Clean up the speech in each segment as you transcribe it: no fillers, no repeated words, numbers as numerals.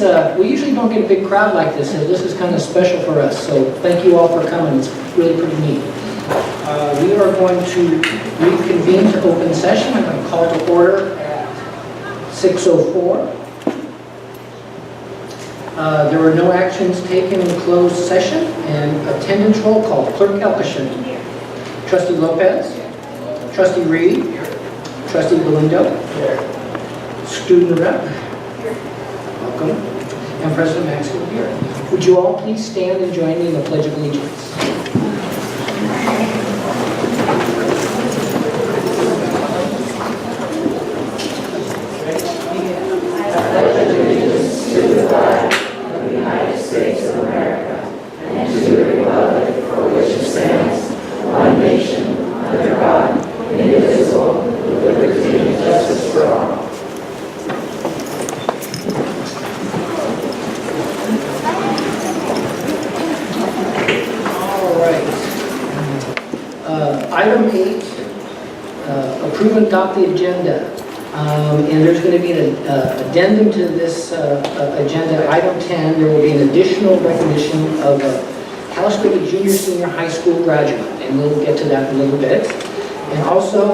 is, we usually don't get a big crowd like this, so this is kind of special for us. So thank you all for coming. It's really pretty neat. We are going to reconvene to open session. I'm going to call to order at 6:04. There were no actions taken in closed session, and attendance roll call. Clerk Elkishan. Trustee Lopez. Trustee Reed. Trustee Galindo. Student rep. Welcome. And President Maxwell here. Would you all please stand and join me in the Pledge of Allegiance? Item 8, approve and adopt the agenda. And there's going to be an addendum to this agenda. Item 10, there will be an additional recognition of a Calistoga Junior Senior High School graduate, and we'll get to that in a little bit. And also,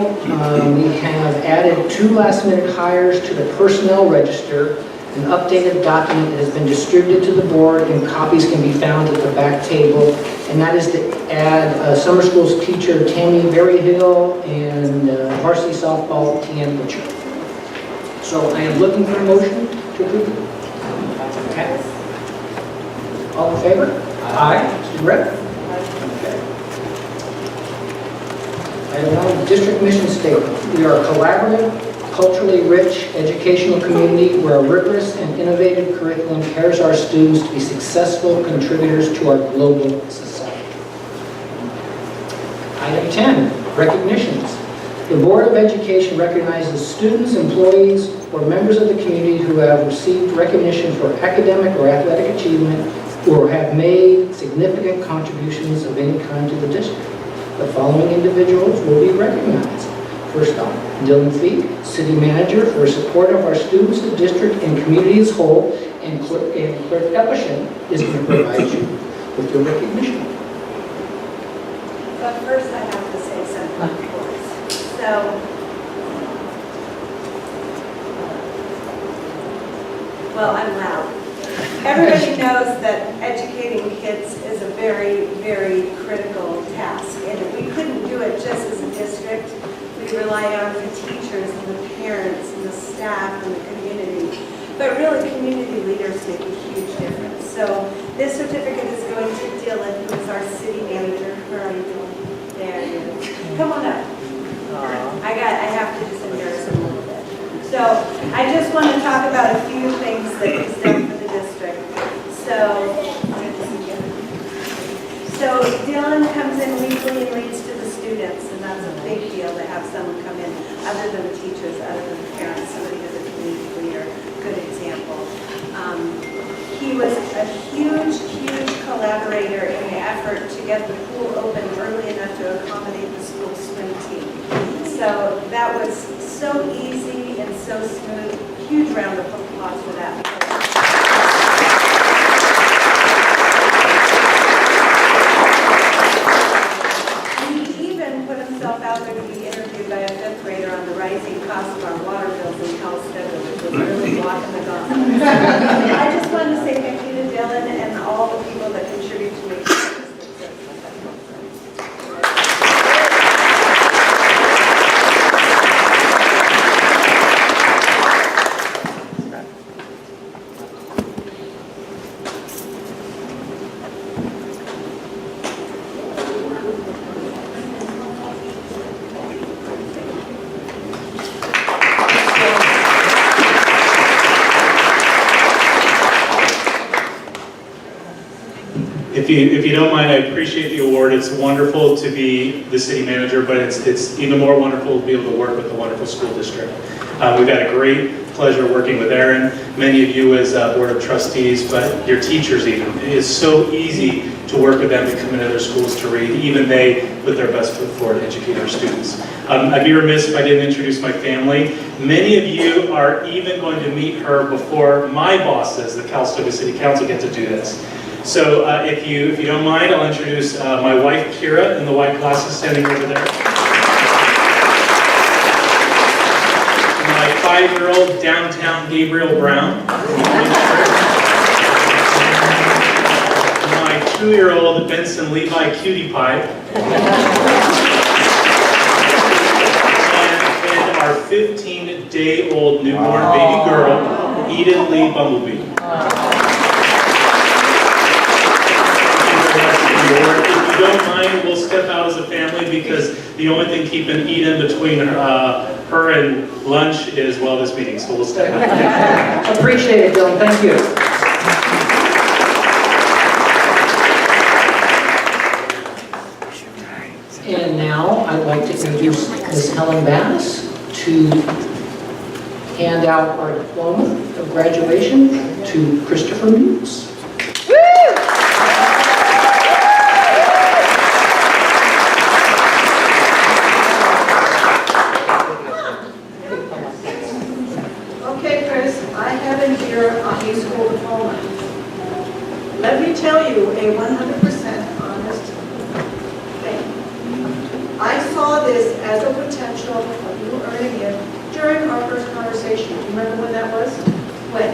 we have added 2 last-minute hires to the personnel register. An updated document has been distributed to the board, and copies can be found at the back table. And that is to add summer schools teacher Tammy Berryhill and varsity softball Tian Butcher. So I am looking for a motion to approve. Okay. All in favor? Aye. Mr. Brett? Okay. Item 1, district mission statement. We are a collaborative, culturally rich educational community where a rigorous and innovative curriculum prepares our students to be successful contributors to our global society. Item 10, recognitions. The Board of Education recognizes students, employees, or members of the community who have received recognition for academic or athletic achievement or have made significant contributions of any kind to the district. The following individuals will be recognized. First off, Dylan Feek, City Manager, for support of our students, the district, and community as whole, and Clerk Elkishan is going to provide you with your recognition. But first I have to say something, of course. So, well, I'm loud. Everybody knows that educating kids is a very, very critical task. And we couldn't do it just as a district. We rely on the teachers and the parents and the staff and the community. But really, community leaders make a huge difference. So this certificate is going to Dylan, who is our city manager. Where are you doing? There you go. Come on up. I have to just embarrass him a little bit. So I just want to talk about a few things that he's done for the district. So Dylan comes in weekly and reads to the students, and that's a big deal to have someone come in other than the teachers, other than the parents, somebody who's a community leader, good example. He was a huge, huge collaborator in the effort to get the pool open early enough to accommodate the school swim team. So that was so easy and so smooth. Huge round of applause for that. Out there to be interviewed by a 5th grader on the rising cost of our water bills in Calistoga, which was really walking the gauntlet. I just wanted to say thank you to Dylan and all the people that contribute to making this If you don't mind, I appreciate the award. It's wonderful to be the city manager, but it's even more wonderful to be able to work with the wonderful school district. We've got a great pleasure working with Aaron, many of you as Board of Trustees, but your teachers even. It is so easy to work with them to come into their schools to read. Even they put their best foot forward to educate our students. I'd be remiss if I didn't introduce my family. Many of you are even going to meet her before my bosses, the Calistoga City Council, get to do this. So if you don't mind, I'll introduce my wife, Kira, in the white glasses standing over there. My 5-year-old downtown Gabriel Brown. My 2-year-old Benson Levi Cutie Pie. And our 15-day-old newborn baby girl, Eden Lee Bumblebee. If you don't mind, we'll step out as a family because the only thing keeping Eden between her and lunch is, well, this meeting, so we'll step out. Appreciate it, Dylan, thank you. And now I'd like to introduce Ms. Helen Bass to hand out our diploma of graduation to Christopher Muse. Okay, Chris, I have in here a high school diploma. Let me tell you a 100% honest thing. I saw this as a potential of you earning it during our first conversation. Do you remember when that was? When?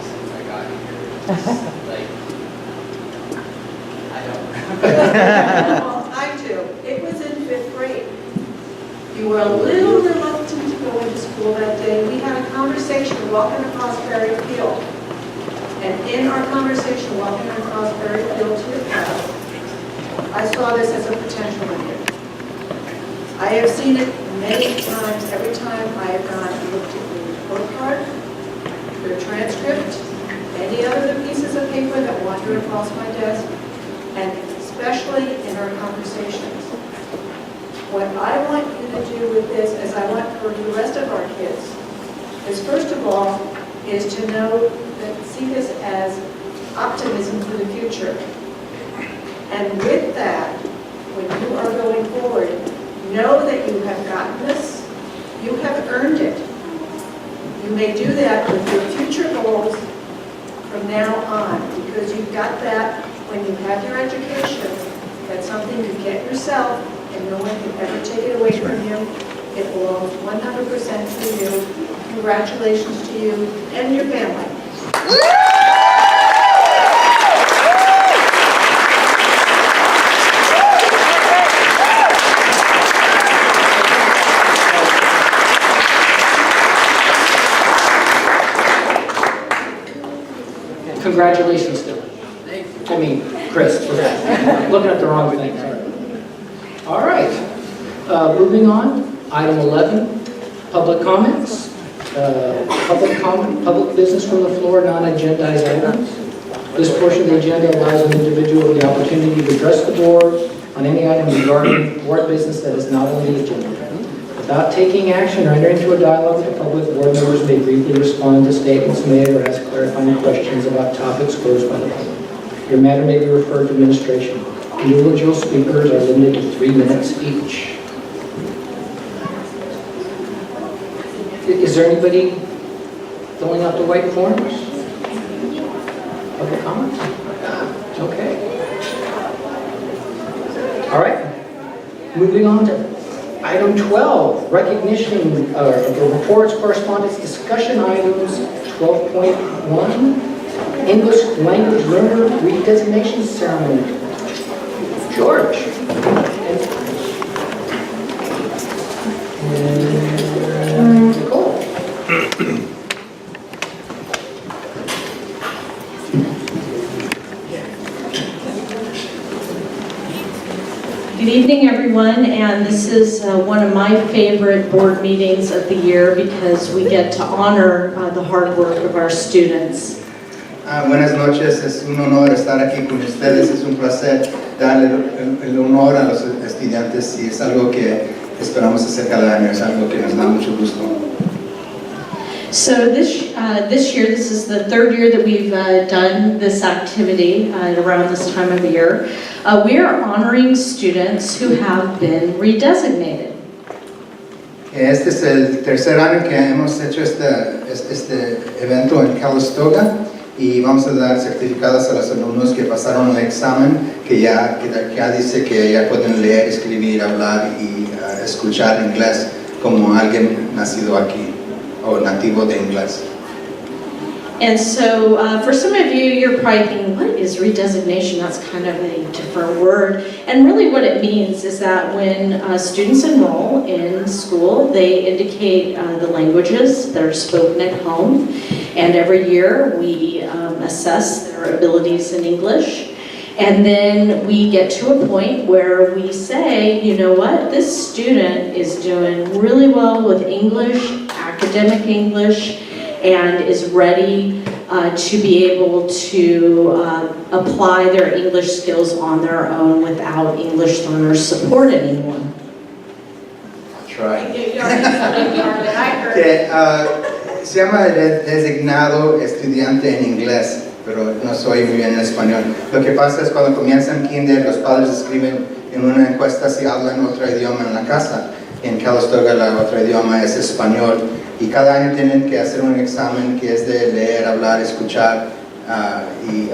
Since I got here. Like, I don't remember. Well, I do. It was in 5th grade. You were a little reluctant to go into school that day. We had a conversation walking across Berry Field. And in our conversation walking across Berry Field to your class, I saw this as a potential in you. I have seen it many times. Every time I have gone and looked at your report card, your transcript, any other pieces of paper that wander across my desk, and especially in our conversations. What I want you to do with this, as I want for the rest of our kids, is first of all, is to know that, see this as optimism for the future. And with that, when you are going forward, know that you have gotten this, you have earned it. You may do that with your future goals from now on, because you've got that when you have your education, that's something you get yourself, and no one can ever take it away from you. It belongs 100% to you. Congratulations to you and your family. Congratulations, Dylan. I mean, Chris, looking at the wrong thing. All right, moving on, item 11, public comments. Public business from the floor, non-agendized items. This portion of the agenda allows an individual the opportunity to address the board on any item regarding board business that is not on the agenda. Without taking action or entering into a dialogue with the public, board members may briefly respond to statements made or ask clarifying questions about topics posed by the public. Your matter may be referred to administration. Individual speakers are limited to 3 minutes each. Is there anybody filling out the white forms? Public comments? Okay. All right. Moving on to item 12, recognition of the reports, correspondence, discussion items, 12.1, English language learner redesignation ceremony. George. And Nicole. Good evening, everyone, and this is one of my favorite board meetings of the year because we get to honor the hard work of our students. Buenas noches, es un honor estar aquí con ustedes, es un placer darle el honor a los estudiantes y es algo que esperamos hacer cada año, es algo que nos da mucho gusto. So this year, this is the third year that we've done this activity around this time of year. We are honoring students who have been redesignated. Este es el tercer año que hemos hecho este evento en Calistoga y vamos a dar certificados a los alumnos que pasaron el examen, que ya dice que ya pueden leer, escribir, hablar y escuchar inglés como alguien nacido aquí o nativo de inglés. And so for some of you, you're probably thinking, what is redesignation? That's kind of a different word. And really what it means is that when students enroll in school, they indicate the languages that are spoken at home. And every year we assess their abilities in English. And then we get to a point where we say, you know what, this student is doing really well with English, academic English, and is ready to be able to apply their English skills on their own without English learners support anymore. That's right. You already said it, Carmen, I heard. Que se llama designado estudiante en inglés, pero no soy muy bien en español. Lo que pasa es cuando comienzan kinder, los padres escriben en una encuesta si hablan otro idioma en la casa. En Calistoga el otro idioma es español y cada año tienen que hacer un examen que es de leer, hablar, escuchar y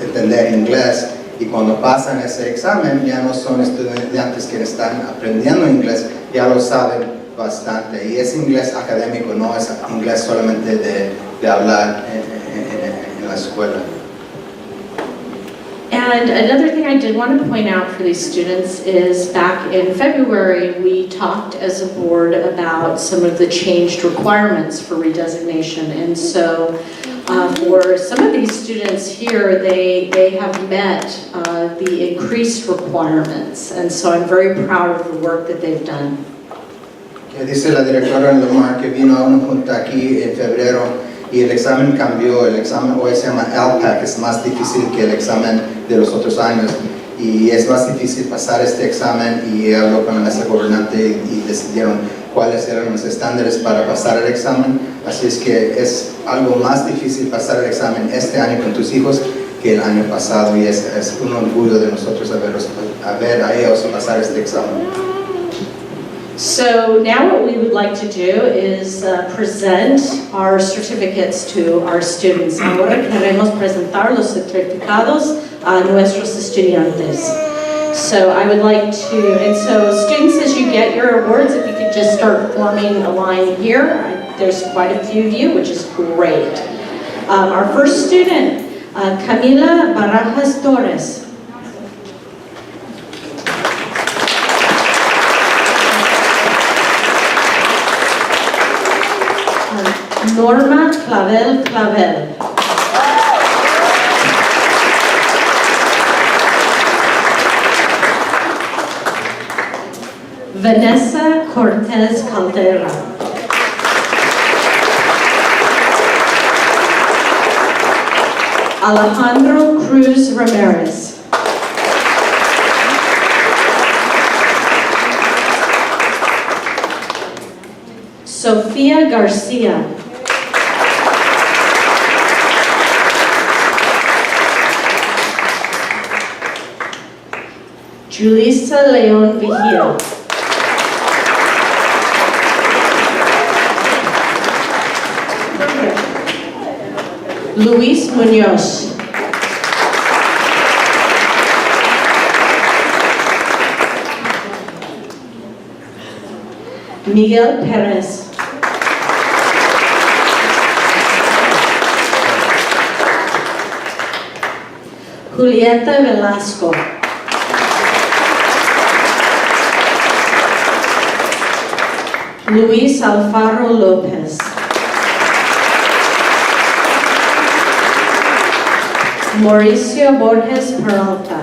entender inglés. Y cuando pasan ese examen ya no son estudiantes que están aprendiendo inglés, ya lo saben bastante. Y es inglés académico, no es inglés solamente de hablar en la escuela. And another thing I did want to point out for these students is back in February, we talked as a board about some of the changed requirements for redesignation. And so for some of these students here, they have met the increased requirements. And so I'm very proud of the work that they've done. Que dice la directora Lomar que vino a una junta aquí en febrero y el examen cambió. El examen hoy se llama LPAC, es más difícil que el examen de los otros años y es más difícil pasar este examen y habló con la mesa gobernante y decidieron cuáles eran los estándares para pasar el examen, así es que es algo más difícil pasar el examen este año con tus hijos que el año pasado y es un orgullo de nosotros ver a ellos pasar este examen. So now what we would like to do is present our certificates to our students. Ahora queremos presentar los certificados a nuestros estudiantes. So I would like to, and so students, as you get your awards, if you could just start forming a line here. There's quite a few of you, which is great. Our first student, Camila Barajas Torres. Norma Clavel. Vanessa Cortez Caldera. Alejandro Cruz Ramirez. Sofía Garcia. Julissa León Vigil. Luis Muñoz. Miguel Perez. Julieta Velasco. Luis Alfaro López. Mauricio Borges Peralta.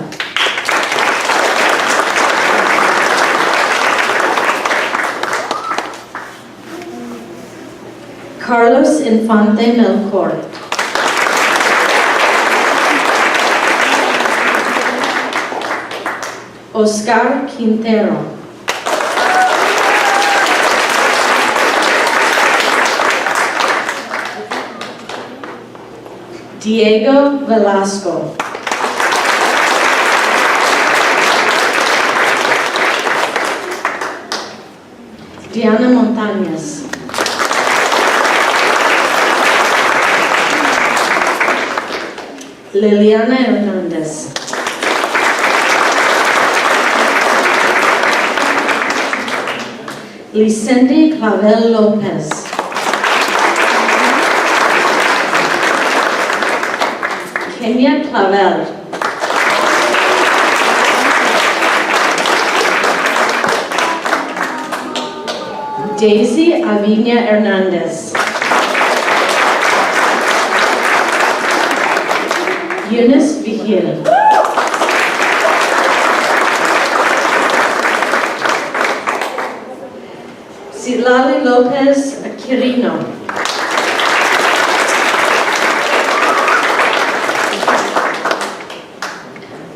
Carlos Infante Melchor. Oscar Quintero. Diego Velasco. Diana Montañez. Liliana Hernández. Licendi Clavel Lopez. Kenya Clavel. Daisy Aviña Hernández. Eunice Vigil. Silali Lopez Quirino.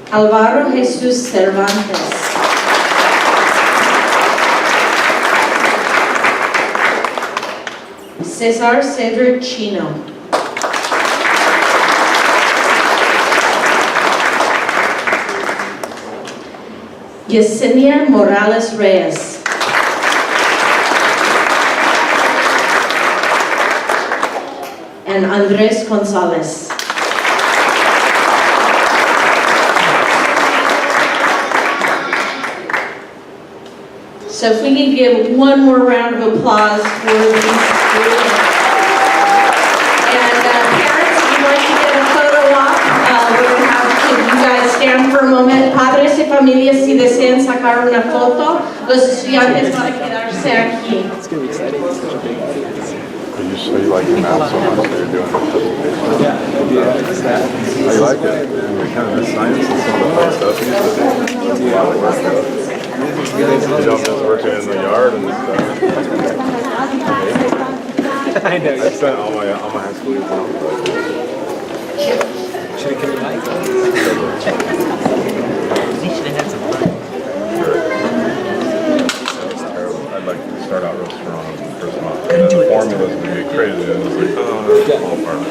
Alvaro Jesus Cervantes. Cesar Cedric Chino. Yesenia Morales Reyes. And Andres Gonzalez. So if we can give one more round of applause for these students. And parents, if you'd like to get a photo op, we'll have to, you guys stand for a moment. Padres y familias, si desean sacar una foto, los estudiantes van a quedarse aquí. So you like the map so much that you're doing the presentation? I like it. And we kind of miss science and some of the fun stuff we used to do. You know, just working in the yard and stuff. I know. I spent all my high school years on it. Should have kept lights on. You should have had some fun. That was terrible. I'd like to start out real strong the first month. And then the formulas would get crazy. And it was like, oh, that's all part of it.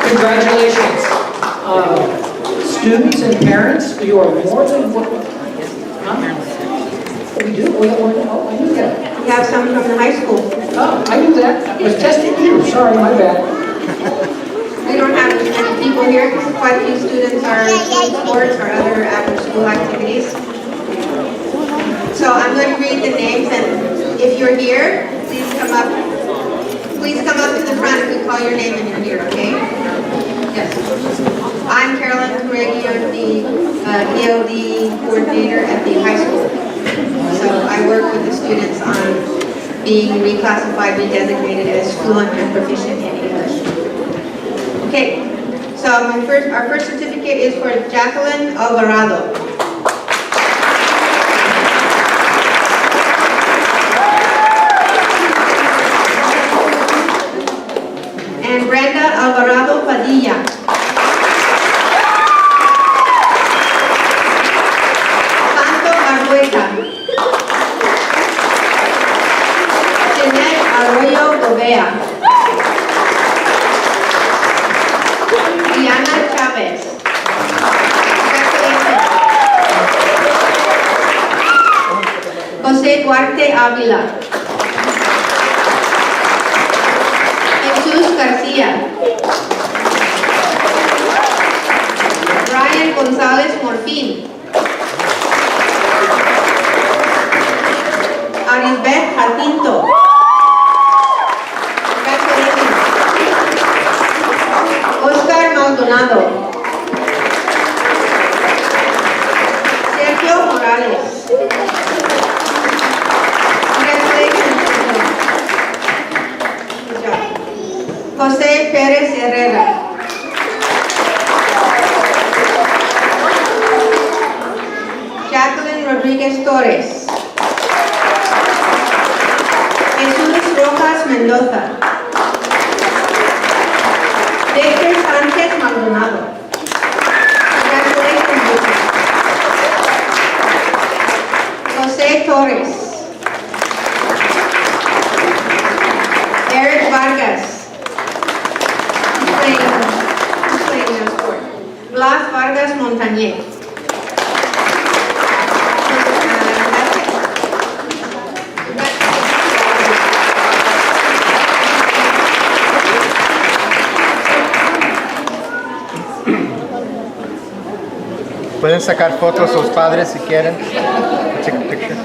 Congratulations. Students and parents, you are more than welcome. We do? Oh, I knew that. We have some from the high school. Oh, I knew that. I was testing you. Sorry, my bad. We don't have as many people here, quite a few students are in sports or other after-school activities. So I'm going to read the names, and if you're here, please come up to the front if we call your name and you're here, okay? Yes. I'm Carolyn Corregi, I'm the ELD coordinator at the high school. So I work with the students on being reclassified, redesignated as fluent and proficient in English. Okay, so our first certificate is for Jacqueline Alvarado. And Brenda Alvarado Padilla. Santo Argueta. Jeanette Arroyo Gobea. Diana Chavez. José Duarte Ávila. Jesús García. Brian González Morfín. Arisbeth Jacinto. Oscar Maldonado. Sergio Morales. José Pérez Herrera. Jacqueline Rodríguez Torres. Jesús Rojas Mendoza. Victor Sánchez Maldonado. Congratulations, Victor. José Torres. Eric Vargas. Who's playing now sport? Blas Vargas Montañez. Pueden sacar fotos los padres si quieren. Take a picture.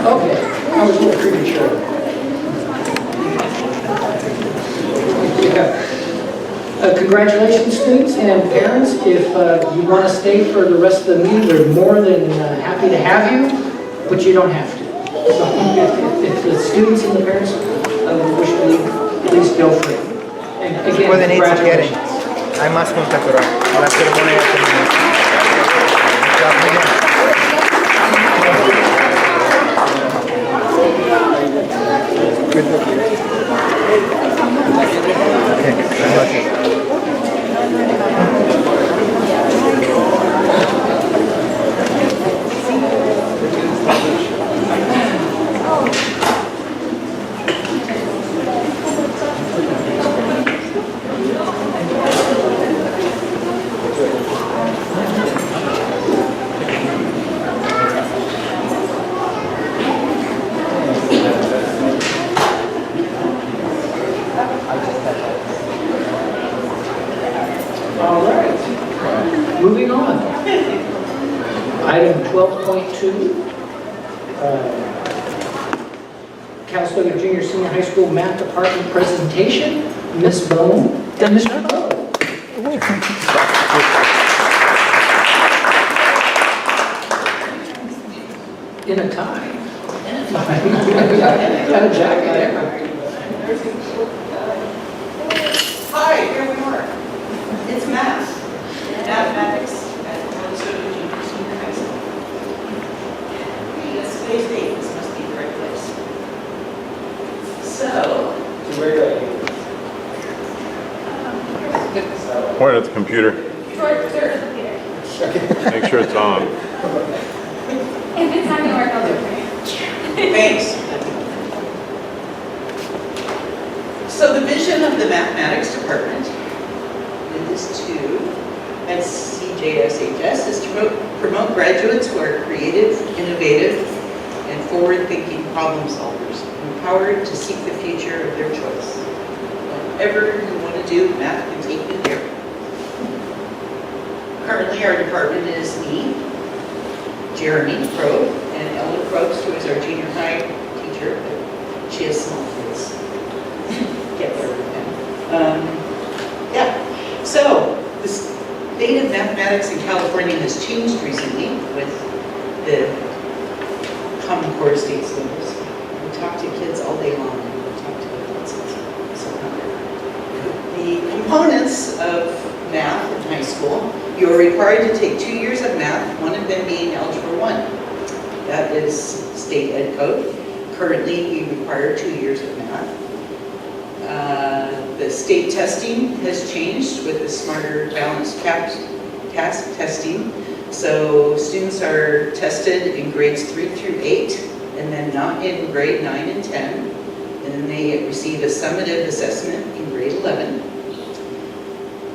Okay, I was a little premature. Congratulations, students and parents. If you want to stay for the rest of the meeting, we're more than happy to have you, but you don't have to. So if the students and the parents wish to leave, please feel free. And again, Pueden ir si quieren. congratulations. Hay más contemporáneo. La ceremonia ya terminó. Ya, muy bien. All right, moving on. Item 12.2. Calistoga Junior Senior High School Math Department presentation. Ms. Bone and Mr. Bowe. In a tie. Got a jacket. Hi, here we are. It's math, mathematics at Calistoga Junior Senior High School. Hey, that's today's date, this must be the right place. So. Point at the computer. Make sure it's on. If it's not gonna work, I'll do it for you. Thanks. So the vision of the mathematics department at CJSHS is to promote graduates who are creative, innovative, and forward-thinking problem solvers, empowered to seek the future of their choice. Whatever you want to do, math can take you there. Currently, our department is me, Jeremy Crowe, and Ellen Probst, who is our junior high teacher, but she has small kids. Get there with them. Yeah, so the state of mathematics in California has changed recently with the Common Core state syllabus. We talk to kids all day long, and we talk to adults. The components of math in high school, you are required to take 2 years of math, one of them being Algebra 1. That is state ed code. Currently, we require 2 years of math. The state testing has changed with the Smarter Balanced Task testing. So students are tested in grades 3 through 8, and then not in grade 9 and 10. And then they receive a summative assessment in grade 11.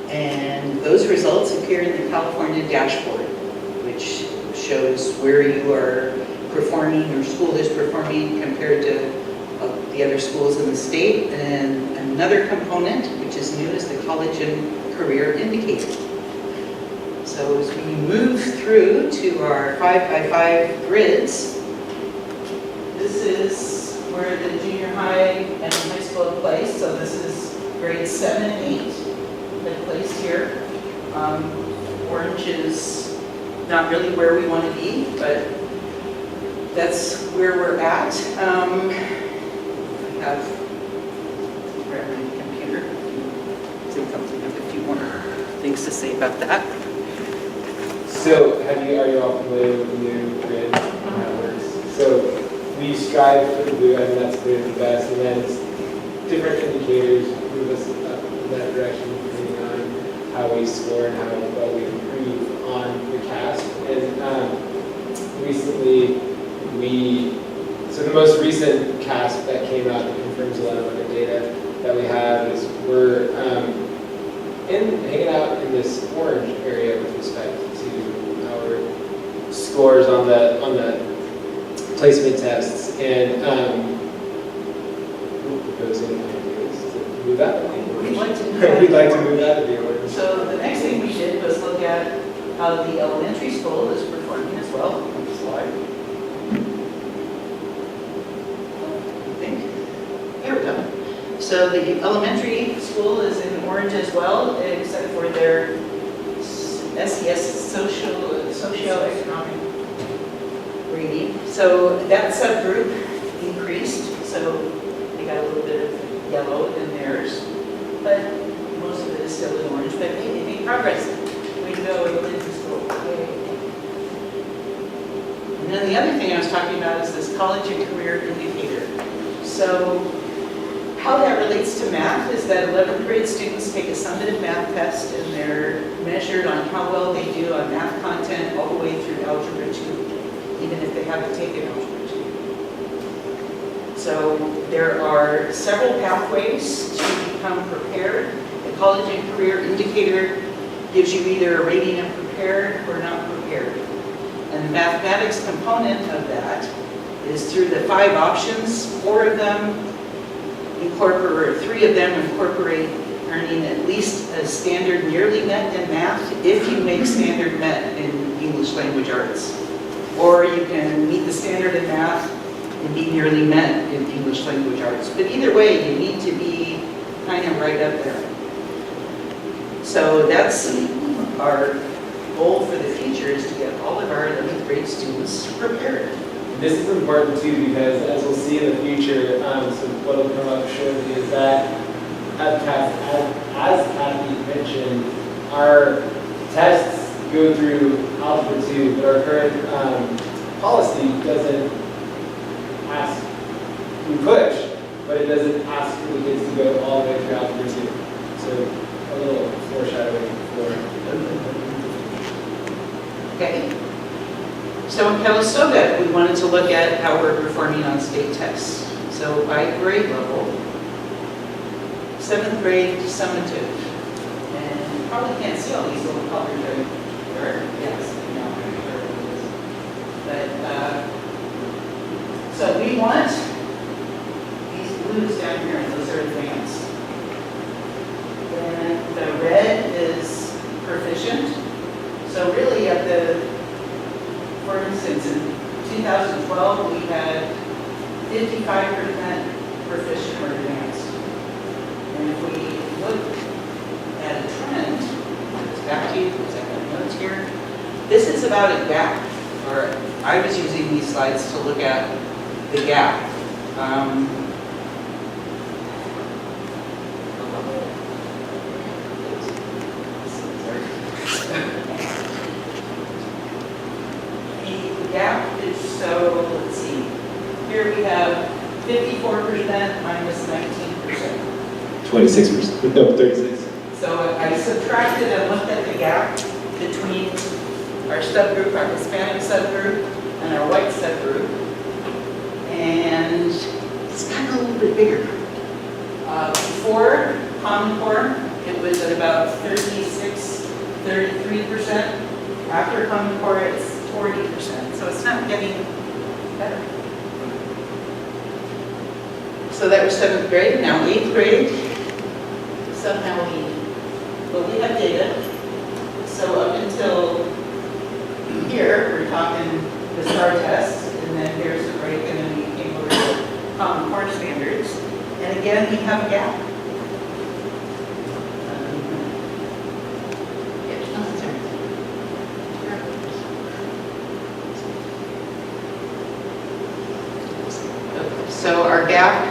And those results appear in the California dashboard, which shows where you are performing, your school is performing compared to the other schools in the state, and Another component, which is new, is the College and Career Indicator. So as we move through to our 5x5 grids, this is where the junior high and high school are placed. So this is grades 7 and 8 that placed here. Orange is not really where we want to be, but that's where we're at. I have grab my computer. I think I have a few more things to say about that. So, are you all familiar with the new grid and how it works? So, we strive for the blue, and that's clearly the best, and then different indicators move us up in that direction depending on how we score and how well we improve on the CASP. And recently, so the most recent CASP that came out that confirms a lot of the data that we have is we're hanging out in this orange area with respect to our scores on the placement tests, and goes in to move that way. We'd like to move that. We'd like to move that to the orange. So the next thing we did was look at how the elementary school is performing as well. Next slide. I think. There we go. So the elementary school is in orange as well, except for their SES socioeconomic rating. So that subgroup increased, so they got a little bit of yellow in theirs, but most of it is still in orange, but they made progress. Way to go, elementary school. And then the other thing I was talking about is this college and career indicator. So how that relates to math is that 11th grade students take a summative math test, and they're measured on how well they do on math content all the way through Algebra 2, even if they haven't taken Algebra 2. So there are several pathways to become prepared. The College and Career Indicator gives you either a rating of prepared or not prepared. And the mathematics component of that is through the 5 options. 4 of them incorporate, 3 of them incorporate earning at least a standard nearly met in math if you make standard met in English language arts. Or you can meet the standard in math and be nearly met in English language arts. But either way, you need to be kind of right up there. So that's our goal for the future, is to get all of our 11th grade students prepared. This is important too, because as we'll see in the future, so what will come up shortly is that, as Kathy mentioned, our tests go through Algebra 2, but our current policy doesn't ask, we push, but it doesn't ask for the kids to go all the way through Algebra 2. So a little foreshadowing for. Okay. So in Calistoga, we wanted to look at how we're performing on state tests. So by grade level, 7th grade summative. And you probably can't see all these little colors right there. Yes, but so we want these blues down here, and those are advanced. And the red is proficient. So really for instance, in 2012, we had 55% proficient or advanced. And if we look at a trend, it's back to you, because I have notes here. This is about a gap, or I was using these slides to look at the gap. The gap is, so let's see, here we have 54% minus 19%. 26%, no, 36. So I subtracted and looked at the gap between our subgroup, our Hispanic subgroup, and our white subgroup, and it's gotten a little bit bigger. Before Common Core, it was at about 36, 33%. After Common Core, it's 40%, so it's not getting better. So that was 7th grade, now 8th grade. somehow we have data. So up until here, we're talking the STAR test, and then here's the break, and then we came over to Common Core standards. And again, we have a gap. So our gap,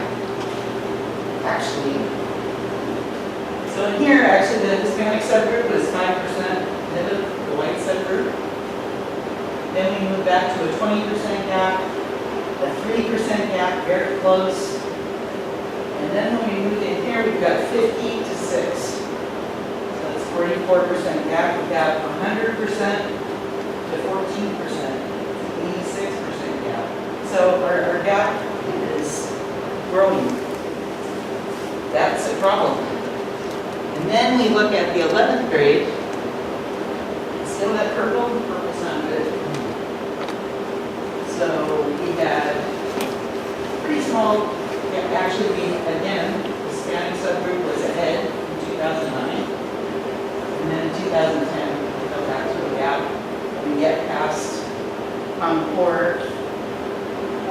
actually, so in here, actually, the Hispanic subgroup was 5% ahead of the white subgroup. Then we moved back to a 20% gap, a 3% gap, very close. And then when we moved in here, we've got 50 to 6. So that's 44% gap. We've got 100% to 14%, 86% gap. So our gap is growing. That's a problem. And then we look at the 11th grade. Still that purple? Purple's not good. So we had pretty small, actually again, the Hispanic subgroup was ahead in 2009. And then in 2010, we go back to a gap. We get past Common Core.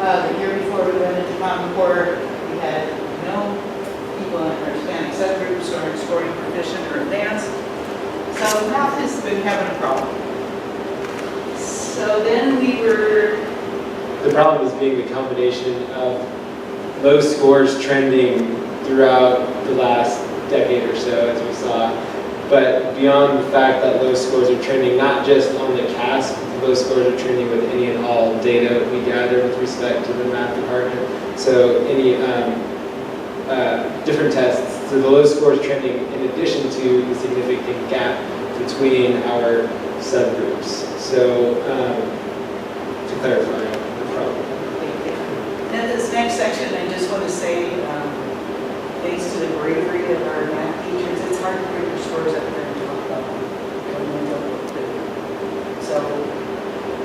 The year before we went into Common Core, we had no people in our Hispanic subgroups who are scoring proficient or advanced. So math has been having a problem. So then we were... The problem is being the combination of low scores trending throughout the last decade or so, as we saw. But beyond the fact that low scores are trending, not just on the CAS, but low scores are trending with any and all data we gather with respect to the math department. So any different tests. So the low scores trending in addition to the significant gap between our subgroups. So to clarify the problem. Now this next section, I just want to say, thanks to the bravery of our math teachers, it's hard to bring your scores up there and talk about them. So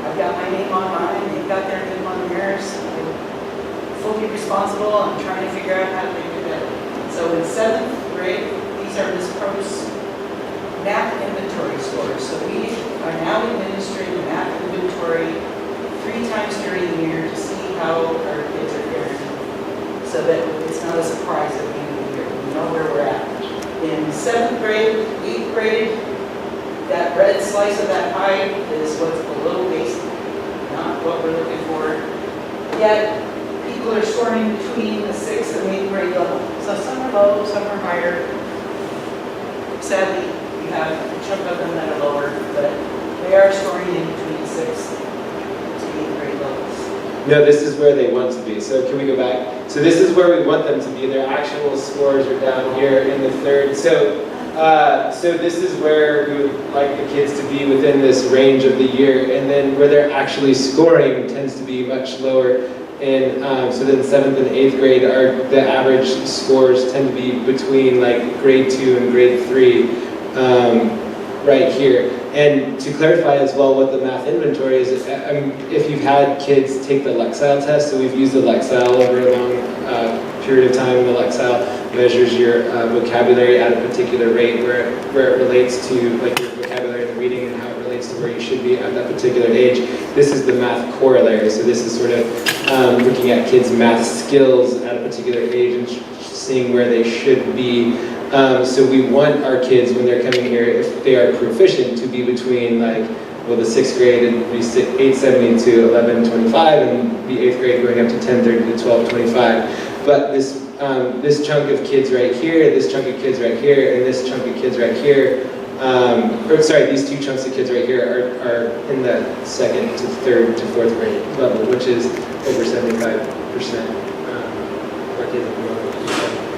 I've got my name on mine, they've got their name on theirs. I'm fully responsible. I'm trying to figure out how to make it better. So in 7th grade, these are Ms. Probst's math inventory scores. So we are now administering the math inventory 3 times during the year to see how our kids are faring, so that it's not a surprise at the end of the year. We know where we're at. In 7th grade, 8th grade, that red slice of that pie is what's below basic, not what we're looking for. Yet, people are scoring between the 6th and 8th grade level. So some are low, some are higher. Sadly, we have a chunk of them that are lower, but they are scoring in between 6th to 8th grade levels. No, this is where they want to be. So can we go back? So this is where we want them to be. Their actual scores are down here in the 3rd. So this is where we would like the kids to be within this range of the year, and then where they're actually scoring tends to be much lower. And so then 7th and 8th grade, the average scores tend to be between like grade 2 and grade 3, right here. And to clarify as well what the math inventory is, if you've had kids take the Lexile test, so we've used the Lexile over a long period of time. The Lexile measures your vocabulary at a particular rate where it relates to like your vocabulary and reading and how it relates to where you should be at that particular age. This is the math corollary. So this is sort of looking at kids' math skills at a particular age and seeing where they should be. So we want our kids, when they're coming here, if they are proficient, to be between like, well, the 6th grade and be 870 to 1125, and the 8th grade going up to 1030 to 1225. But this chunk of kids right here, this chunk of kids right here, and this chunk of kids right here, these 2 chunks of kids right here are in the 2nd to 3rd to 4th grade level, which is over 75% of our kids at the moment.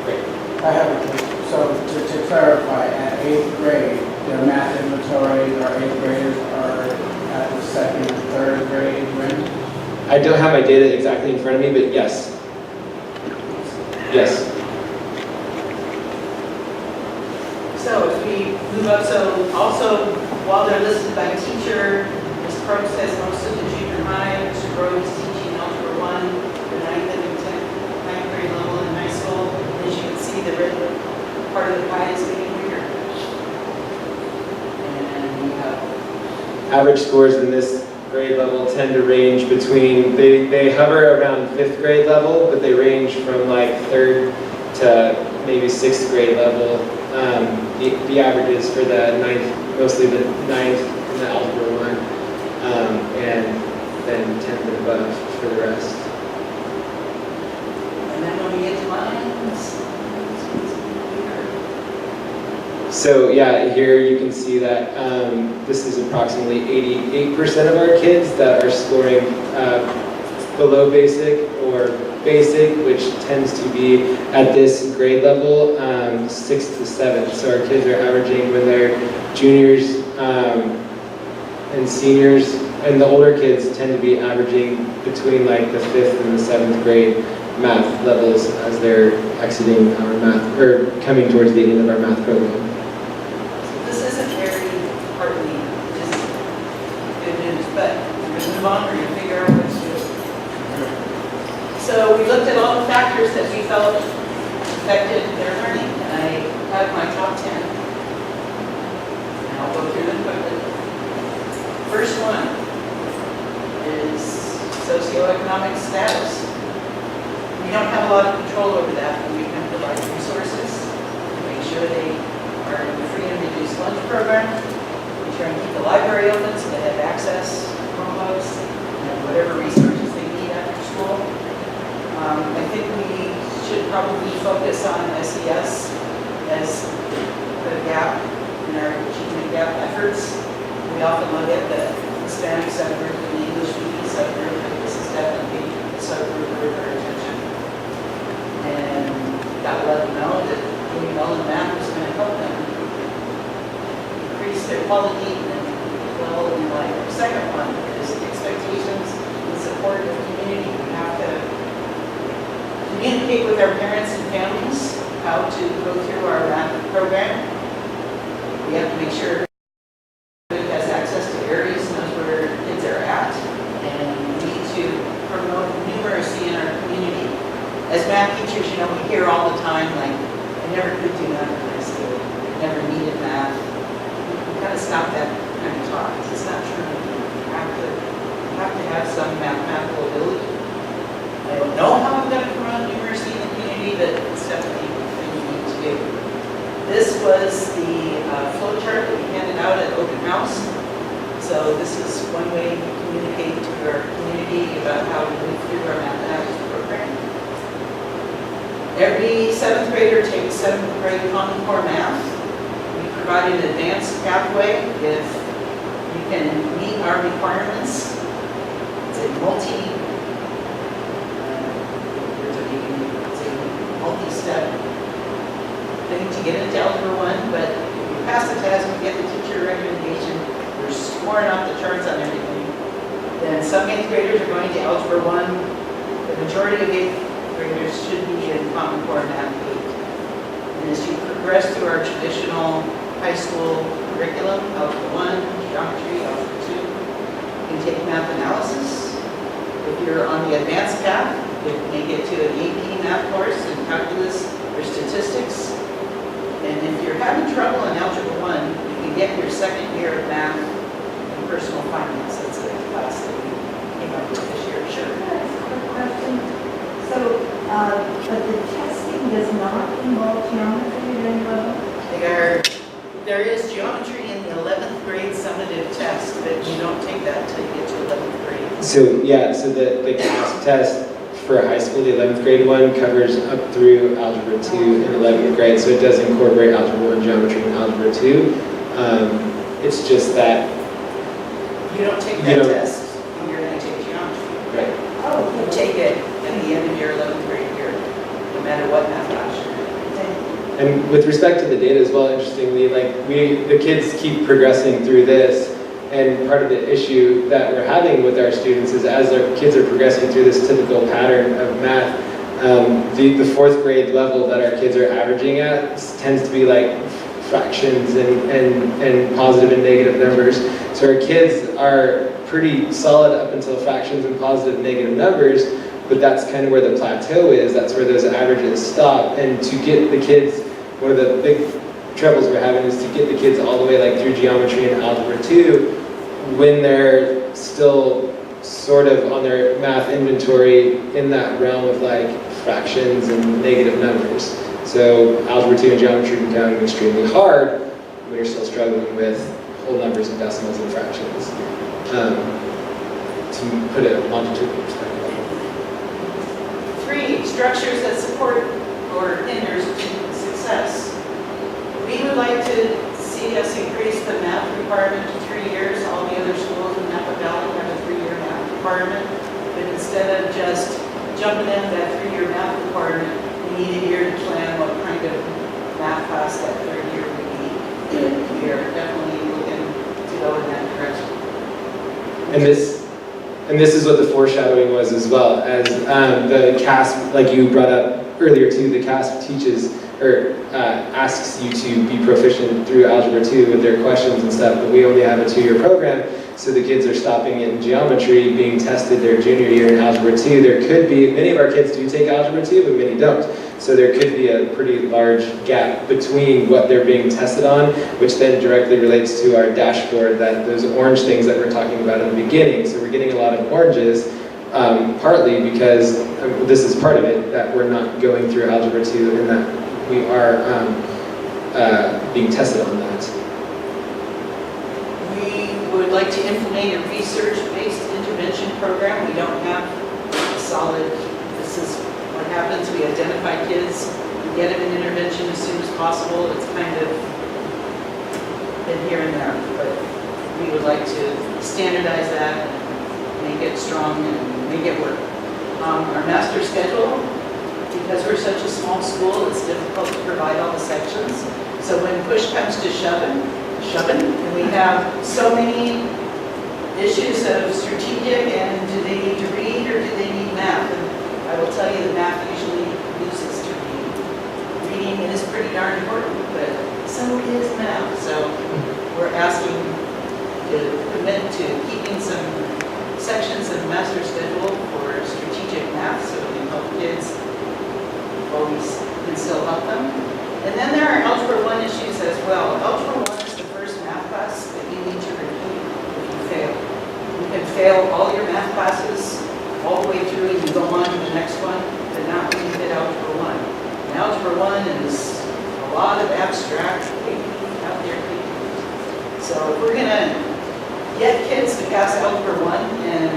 Great. I have a question. So to clarify, at 8th grade, their math inventory, our 8th graders are at the 2nd and 3rd grade range? I don't have my data exactly in front of me, but yes. Yes. So if we move up, so also while they're listed by teacher, Ms. Probst has most of the junior high, Mr. Groves is teaching Algebra 1, the 9th and 10th grade level in high school. As you can see, the red part of the pie is being average scores in this grade level tend to range between, they hover around 5th grade level, but they range from like 3rd to maybe 6th grade level. The averages for the 9th, mostly the 9th and the Algebra 1, and then 10th and above for the rest. And then when we get to lines. So yeah, here you can see that this is approximately 88% of our kids that are scoring below basic or basic, which tends to be at this grade level 6th to 7th. So our kids are averaging, when they're juniors and seniors, and the older kids tend to be averaging between like the 5th and the 7th grade math levels as they're exiting our math, or coming towards the end of our math program. This isn't very heartening, just good news, but we're going to move on, we're going to figure out what to do. So we looked at all the factors that we felt affected their learning, and I have my top 10. And I'll go through them quickly. First one is socioeconomic status. We don't have a lot of control over that, but we can provide resources to make sure they are in the free and reduced lunch program. We try and keep the library open so they have access to Chromebooks and whatever resources they need after school. I think we should probably focus on SES as the gap in our achievement gap efforts. We often look at the Hispanic subgroup and the English speaking subgroup, and this is definitely a subgroup worth our attention. And got to let them know that doing well in math is going to help them increase their quality and level in life. The second one is expectations and support of community. We have to communicate with our parents and families how to go through our math program. We have to make sure it has access to areas, knows where kids are at, and we need to promote numeracy in our community. As math teachers, you know, we hear all the time, like, I never could do math in high school, I never needed math. We gotta stop that kind of talk. It's not true. You have to have some mathematical ability. I don't know how I'm going to promote numeracy in the community, but it's definitely a thing we need to do. This was the flow chart that we handed out at Open House. So this is one way to communicate to our community about how to move through our mathematics program. Every 7th grader takes 7th grade Common Core Math. We provide an advanced pathway if you can meet our requirements. It's a multi-step thing to get into Algebra 1, but if you pass the test, you get the teacher recommendation, you're scoring off the charts on everything. Then some 8th graders are going to Algebra 1. The majority of 8th graders should be in Common Core Math 8. And as you progress through our traditional high school curriculum, Algebra 1, Geometry, Algebra 2, you can take math analysis. If you're on the advanced path, you may get to an AP math course in calculus or statistics. And if you're having trouble in Algebra 1, you can get your 2nd year of math and personal finance. That's a class that we came up with this year. Sure. Question. So, but the testing does not involve geometry at any level? There is geometry in the 11th grade summative test, but you don't take that until you get to 11th grade. So yeah, so the CASP test for high school, the 11th grade one, covers up through Algebra 2 in 11th grade, so it does incorporate Algebra 1 geometry and Algebra 2. It's just that you don't take that test when you're going to take geometry. Right. Oh, You take it at the end of your 11th grade year, no matter what math class you're in. And with respect to the data as well, interestingly, like the kids keep progressing through this, and part of the issue that we're having with our students is as our kids are progressing through this typical pattern of math, the 4th grade level that our kids are averaging at tends to be like fractions and positive and negative numbers. So our kids are pretty solid up until fractions and positive and negative numbers, but that's kind of where the plateau is. That's where those averages stop. And to get the kids, one of the big troubles we're having is to get the kids all the way like through geometry and Algebra 2 when they're still sort of on their math inventory in that realm of like fractions and negative numbers. So Algebra 2 and geometry become extremely hard when you're still struggling with whole numbers and decimals and fractions. To put it in longitudinal perspective. 3, structures that support or hinders success. We would like to see us increase the math requirement to 3 years. All the other schools in Napa Valley have a 3-year math requirement. But instead of just jumping in that 3-year math requirement, we need a year to plan what kind of math class that 3rd year would be. We are definitely looking to go in that direction. And this is what the foreshadowing was as well, as the CASP, like you brought up earlier too, the CASP teaches or asks you to be proficient through Algebra 2 with their questions and stuff, but we only have a 2-year program, so the kids are stopping in geometry, being tested their junior year in Algebra 2. There could be, many of our kids do take Algebra 2, but many don't. So there could be a pretty large gap between what they're being tested on, which then directly relates to our dashboard, that those orange things that we're talking about in the beginning. So we're getting a lot of oranges, partly because this is part of it, that we're not going through Algebra 2 and that we are being tested on that. We would like to implement a research-based intervention program. We don't have a solid, this is what happens. We identify kids, we get them in intervention as soon as possible. It's kind of been here and there, but we would like to standardize that, make it strong, and make it work. Our master schedule, because we're such a small school, it's difficult to provide all the sections. So when push comes to shoving, and we have so many issues of strategic and do they need to read or do they need math? And I will tell you that math usually loses to reading. Reading is pretty darn important, but so is math. So we're asking to commit to keeping some sections of the master schedule for strategic math so we can help kids while we can still help them. And then there are Algebra 1 issues as well. Algebra 1 is the first math class that you need to repeat if you fail. You can fail all your math classes all the way through and you go on to the next one, but not when you hit Algebra 1. And Algebra 1 is a lot of abstract out there. So if we're going to get kids to pass Algebra 1, and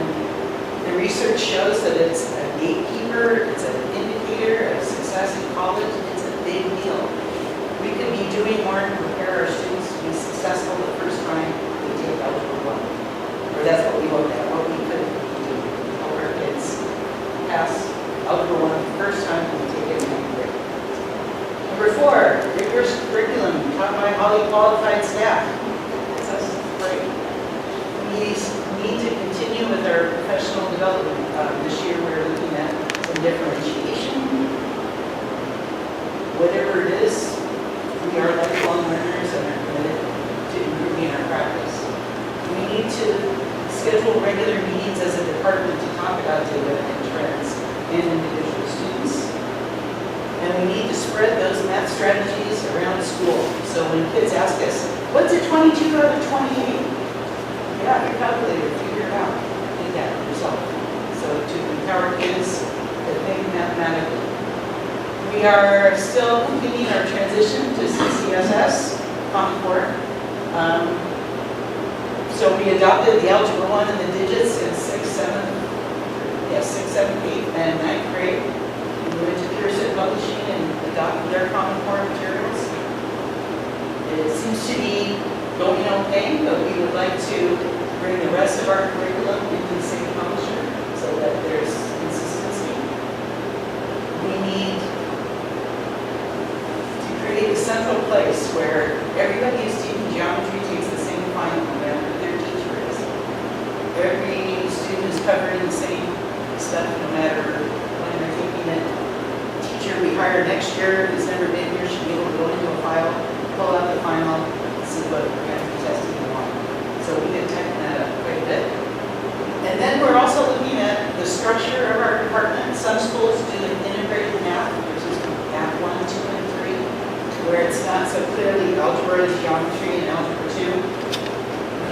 the research shows that it's a gatekeeper, it's an indicator of success in college, it's a big deal. We could be doing more to prepare our students to be successful the first time we take Algebra 1. Or that's what we look at, what we could do to help our kids pass Algebra 1 the first time we take it in 9th grade. Number 4, rigorous curriculum taught by highly qualified staff. That's great. We need to continue with our professional development. This year we're looking at some differentiation. Whatever it is, we are lifelong learners and are committed to improving our practice. We need to schedule regular meetings as a department to talk about data and trends and individual students. And we need to spread those math strategies around school. So when kids ask us, what's a 22 out of 28? Yeah, your calculator, figure it out. Do that yourself. So to empower kids to think mathematically. We are still completing our transition to CCSS, Common Core. So we adopted the Algebra 1 and the digits in 6th, 7th, 8th, and 9th grade. We went to Pearson Publishing and adopted their Common Core materials. It seems to be going okay, but we would like to bring the rest of our curriculum into the same publisher so that there's consistency. We need to create a central place where everybody who's taking geometry takes the same final, no matter who their teacher is. Every student is covering the same stuff, no matter when they're taking it. The teacher we hire next year who's never been here should be able to go into a file, pull out the final, see what we're going to be testing on. So we can tighten that up quite a bit. And then we're also looking at the structure of our department. Some schools do an integrated math, which is math 1, 2, and 3, where it's not so clearly algebra, geometry, and algebra 2.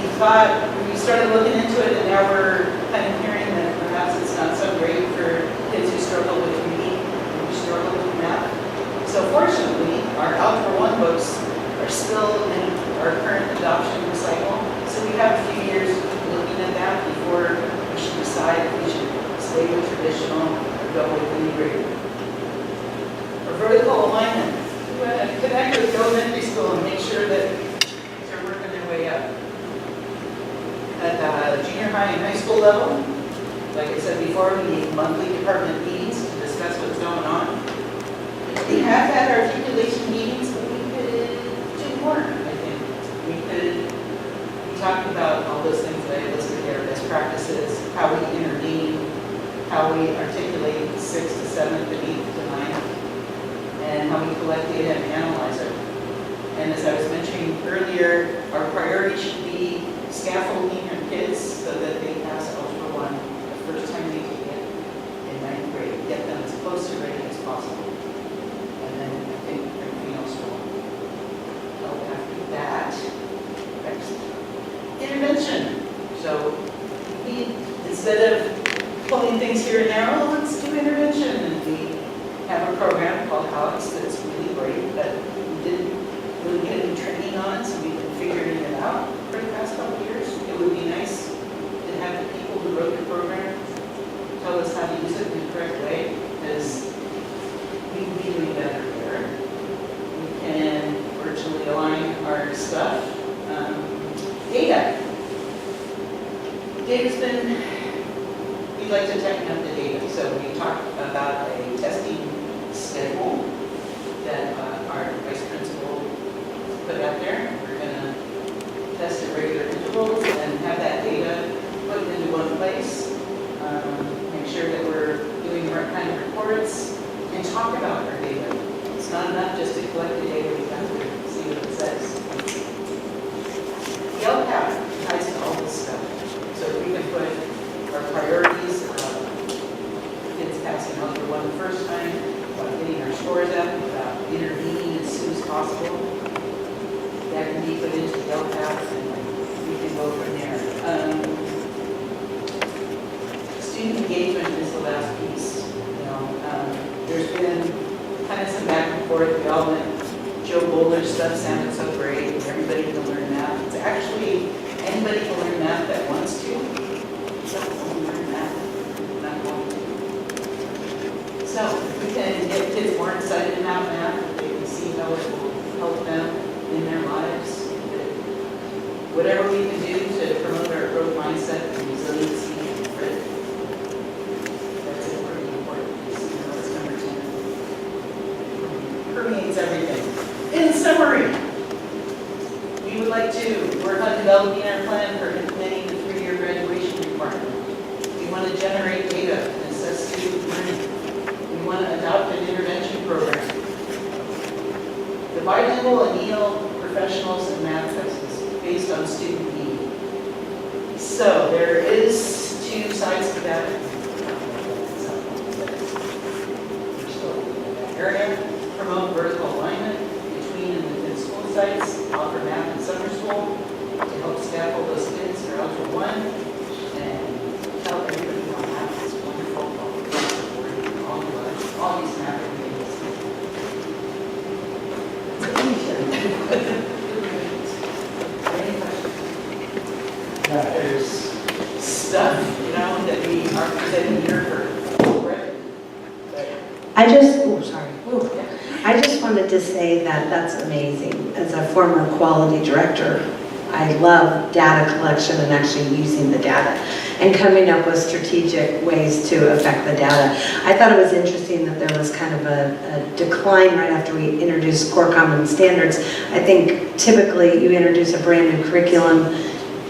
We thought, we started looking into it, and now we're kind of hearing that perhaps it's not so great for kids who struggle with reading, who struggle with math. So fortunately, our Algebra 1 books are still in our current adoption cycle. So we have a few years looking at that before we should decide if we should stay with traditional or go with integrated. For vertical alignment, we want to connect with elementary school and make sure that they're working their way up. At the junior high and high school level, like I said before, we need monthly department meetings to discuss what's going on. We have had articulation meetings, but we could do more, I think. We could be talking about all those things that I listed there, best practices, how we intervene, how we articulate 6th to 7th and 8th to 9th, and how we collect data and analyze it. And as I was mentioning earlier, our priority should be scaffolding our kids so that they pass Algebra 1 the first time they take it in 9th grade, get them as close to ready as possible. And then I think everything else will help after that. Next. Intervention. So we, instead of pulling things here and there, oh, let's do intervention. And we have a program called Alex that's really great, but we didn't really get any training on it, so we've been figuring it out for the past couple of years. It would be nice to have the people who wrote the program tell us how to use it in the correct way, because we can be doing better there. We can virtually align our stuff. Data. Data's been, we'd like to tighten up the data. So we talked about a testing schedule that our vice principal put out there. We're going to test at regular intervals and have that data put into one place. Make sure that we're doing the right kind of reports and talk about our data. It's not enough just to collect the data, we have to see what it says. The LCAP ties to all this stuff. So we can put our priorities, kids passing Algebra 1 the first time, about getting our scores up, about intervening as soon as possible. That can be put into the LCAP, and we can go from there. Student engagement is the last piece. You know, there's been kind of some back and forth. We all went, Joe Bowler's stuff sounded so great. Everybody can learn math. It's actually anybody can learn math that wants to. Don't learn math, not going to. So if we can get kids more excited about math, they can see how it will help them in their lives. Whatever we can do to promote our growth mindset and resiliency, that's a pretty important piece. You know, it's number 10. Permeates everything. In summary, we would like to work on developing our plan for implementing the 3-year graduation requirement. We want to generate data and assess student learning. We want to adopt an intervention program. The bilingual and EL professionals in math tests is based on student need. So there is 2 sides to that. Area, promote vertical alignment between and within school sites, offer math and summer school to help scaffold those kids for Algebra 1, and tell everybody how math is wonderful, all these math There's stuff, you know, that we are presenting here for credit. I just wanted to say that that's amazing. As a former quality director, I love data collection and actually using the data and coming up with strategic ways to affect the data. I thought it was interesting that there was kind of a decline right after we introduced core common standards. I think typically you introduce a brand new curriculum,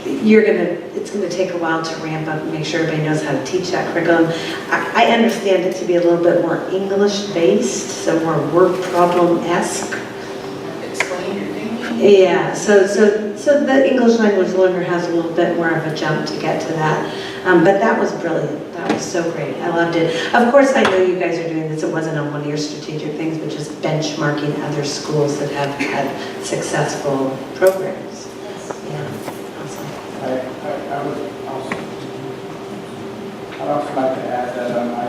it's going to take a while to ramp up and make sure everybody knows how to teach that curriculum. I understand it to be a little bit more English-based, so more word problem-esque. Explain your thinking. Yeah, so the English language learner has a little bit more of a jump to get to that. But that was brilliant. That was so great. I loved it. Of course, I know you guys are doing this. It wasn't on one of your strategic things, but just benchmarking other schools that have had successful programs. Yeah, awesome. I also like to add that I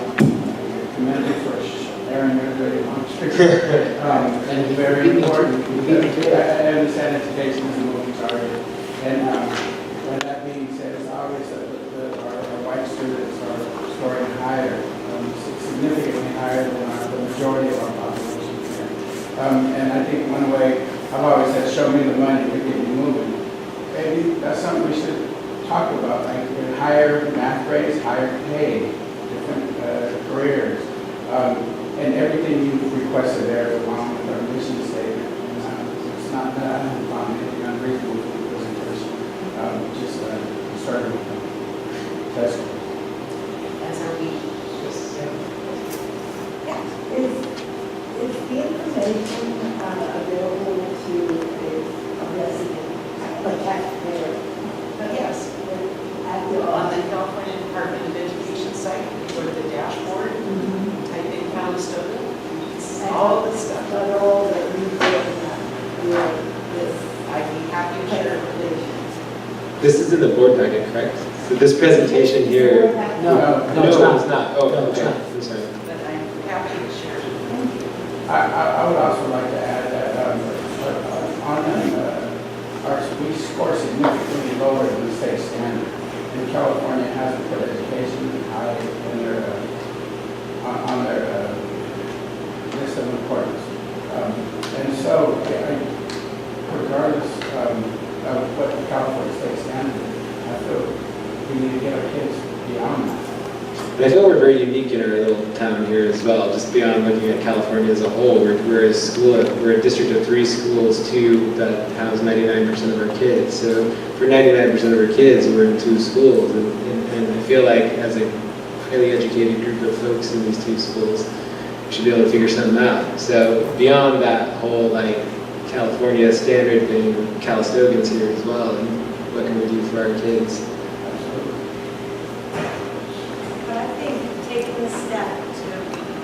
commend you for sharing your dirty laundry. And it's very important. I understand education is a moving target. And when that being said, it's obvious that our white students are scoring higher, significantly higher than the majority of our population here. And I think one way, I've always said, show me the money, we get you moving. Maybe that's something we should talk about, like higher math grades, higher pay, different careers. And everything you requested there is along with our mission statement. It's not that I haven't found anything unreasonable with the presentation. Just started with the test. As are we. Is the information available to a resident, like taxpayer? Yes. On the California Department of Education site, you go to the dashboard, type in Calistoga, all the stuff. But all that we I'd be happy to share information. This is in the board packet, correct? So this presentation here. No, It's not. Oh, No, it's okay. not. I'm sorry. But I'm happy to share. I would also like to add that we score significantly lower than the state standard. And California hasn't put education high in their, on their list of importance. And so, regardless of what the California state standard is, I feel we need to get our kids beyond that. And I feel we're very unique in our little town here as well, just beyond looking at California as a whole. We're a district of 3 schools, 2 that house 99% of our kids. So for 99% of our kids, we're in 2 schools. And I feel like as a highly educated group of folks in these 2 schools, we should be able to figure something out. So beyond that whole like California standard thing, Calistogans here as well, and what can we do for our kids? But I think taking the step to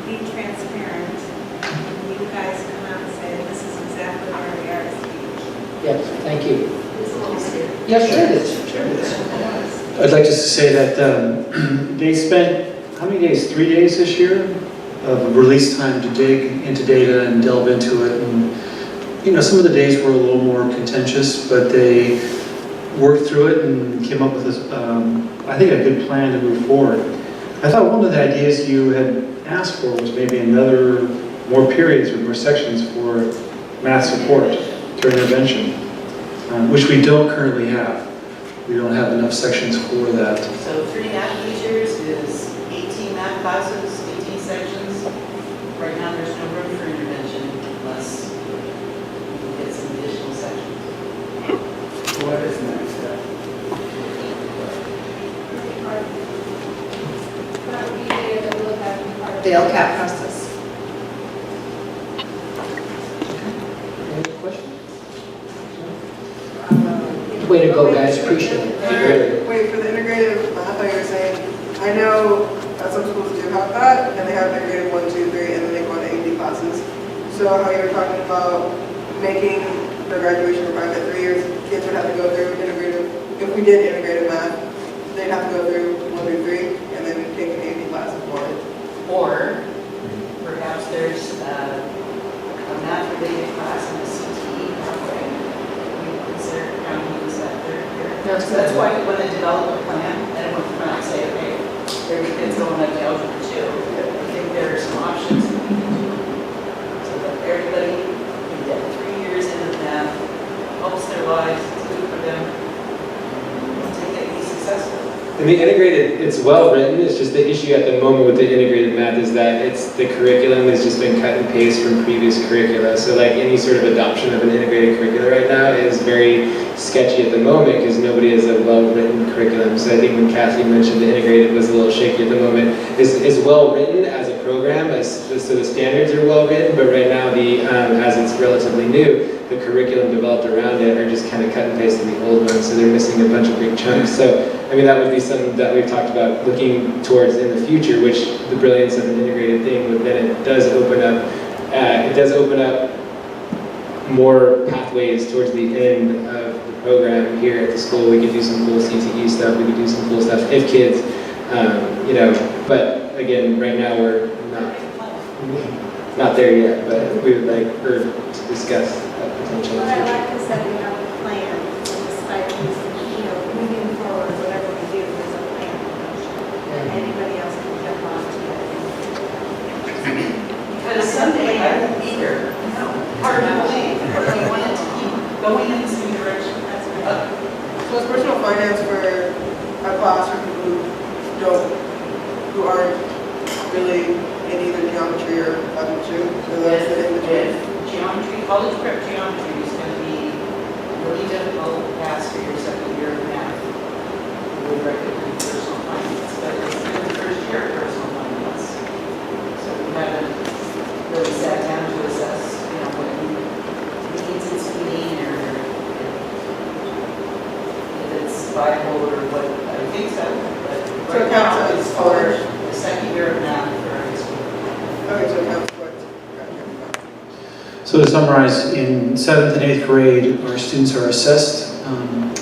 be transparent, and you guys come out and say, this is exactly where we are as a team. Yes, thank you. It's a little scary. Yes, sure it is. Sure it is. I'd like just to say that they spent, how many days? 3 days this year of release time to dig into data and delve into it. And, you know, some of the days were a little more contentious, but they worked through it and came up with this, I think, a good plan to move forward. I thought one of the ideas you had asked for was maybe more periods or more sections for math support during intervention, which we don't currently have. We don't have enough sections for that. So 3 math teachers is 18 math classes, 18 sections. Right now, there's no room for intervention unless we get some additional sections. What is the next step? The LCAP process. Any questions? Way to go, guys, appreciate it. Wait, for the integrated math, I was saying, I know that some schools do have that, and they have integrated 1, 2, 3, and then they go on to AP classes. So how you were talking about making the graduation requirement 3 years, kids would have to go through integrated, if we did integrated math, they'd have to go through 1 through 3, and then take an AP class for it. Or perhaps there's a math-related class in the CTE pathway. We consider counting as that 3rd year. So that's why we want to develop a plan, and we come out and say, okay, there's kids going up to algebra 2. I think there are some options that we can do. So that everybody can get 3 years into math, helps their lives, it's good for them, to get be successful. And the integrated, it's well written, it's just the issue at the moment with the integrated math is that the curriculum has just been cut and paste from previous curricula. So like any sort of adoption of an integrated curricula right now is very sketchy at the moment because nobody has a well-written curriculum. So I think when Kathy mentioned the integrated was a little shaky at the moment. Is well written as a program, so the standards are well written, but right now as it's relatively new, the curriculum developed around it are just kind of cut and paste in the old ones, so they're missing a bunch of big chunks. So, I mean, that would be something that we've talked about looking towards in the future, which the brilliance of an integrated thing, but then it does open up more pathways towards the end of the program here at the school. We could do some cool CTE stuff, we could do some cool stuff if kids You know, but again, right now we're not there yet, but we would like her to discuss that potential. What I like is that we have a plan, despite these, moving forward, whatever we do, there's a plan. And anybody else can jump on to it. Because someday I won't be here, hard to believe, but we wanted to keep going in the same direction. That's right. So it's personal finance for a class for people who aren't really in either geometry or mathematry. So that's the in between. Geometry, college prep geometry is going to be really difficult to pass for your second year of math. We would recommend personal finance, but it's in the first year of personal finance. So we haven't really sat down to assess, what needs it's meeting or if it's viable or what, I think so. But So it right counts now, as it's for the second year of math for high school. Okay, so it counts towards. So to summarize, in 7th and 8th grade, our students are assessed,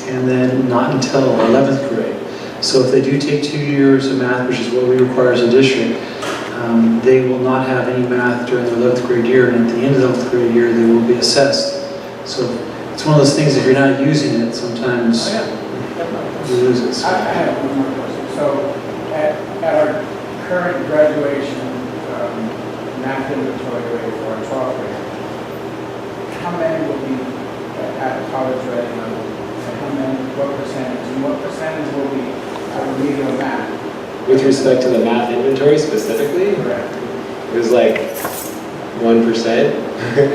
and then not until 11th grade. So if they do take 2 years of math, which is what we require as a district, they will not have any math during their 11th grade year, and at the end of the 11th grade year, they will be assessed. So it's one of those things, if you're not using it, sometimes you lose it. I have one more question. So at our current graduation math inventory rate for our 12th grade, how many will be at college ready level? And how many, what percentage? And what percentage will be at remedial math? With respect to the math inventory specifically, Correct. it was like 1%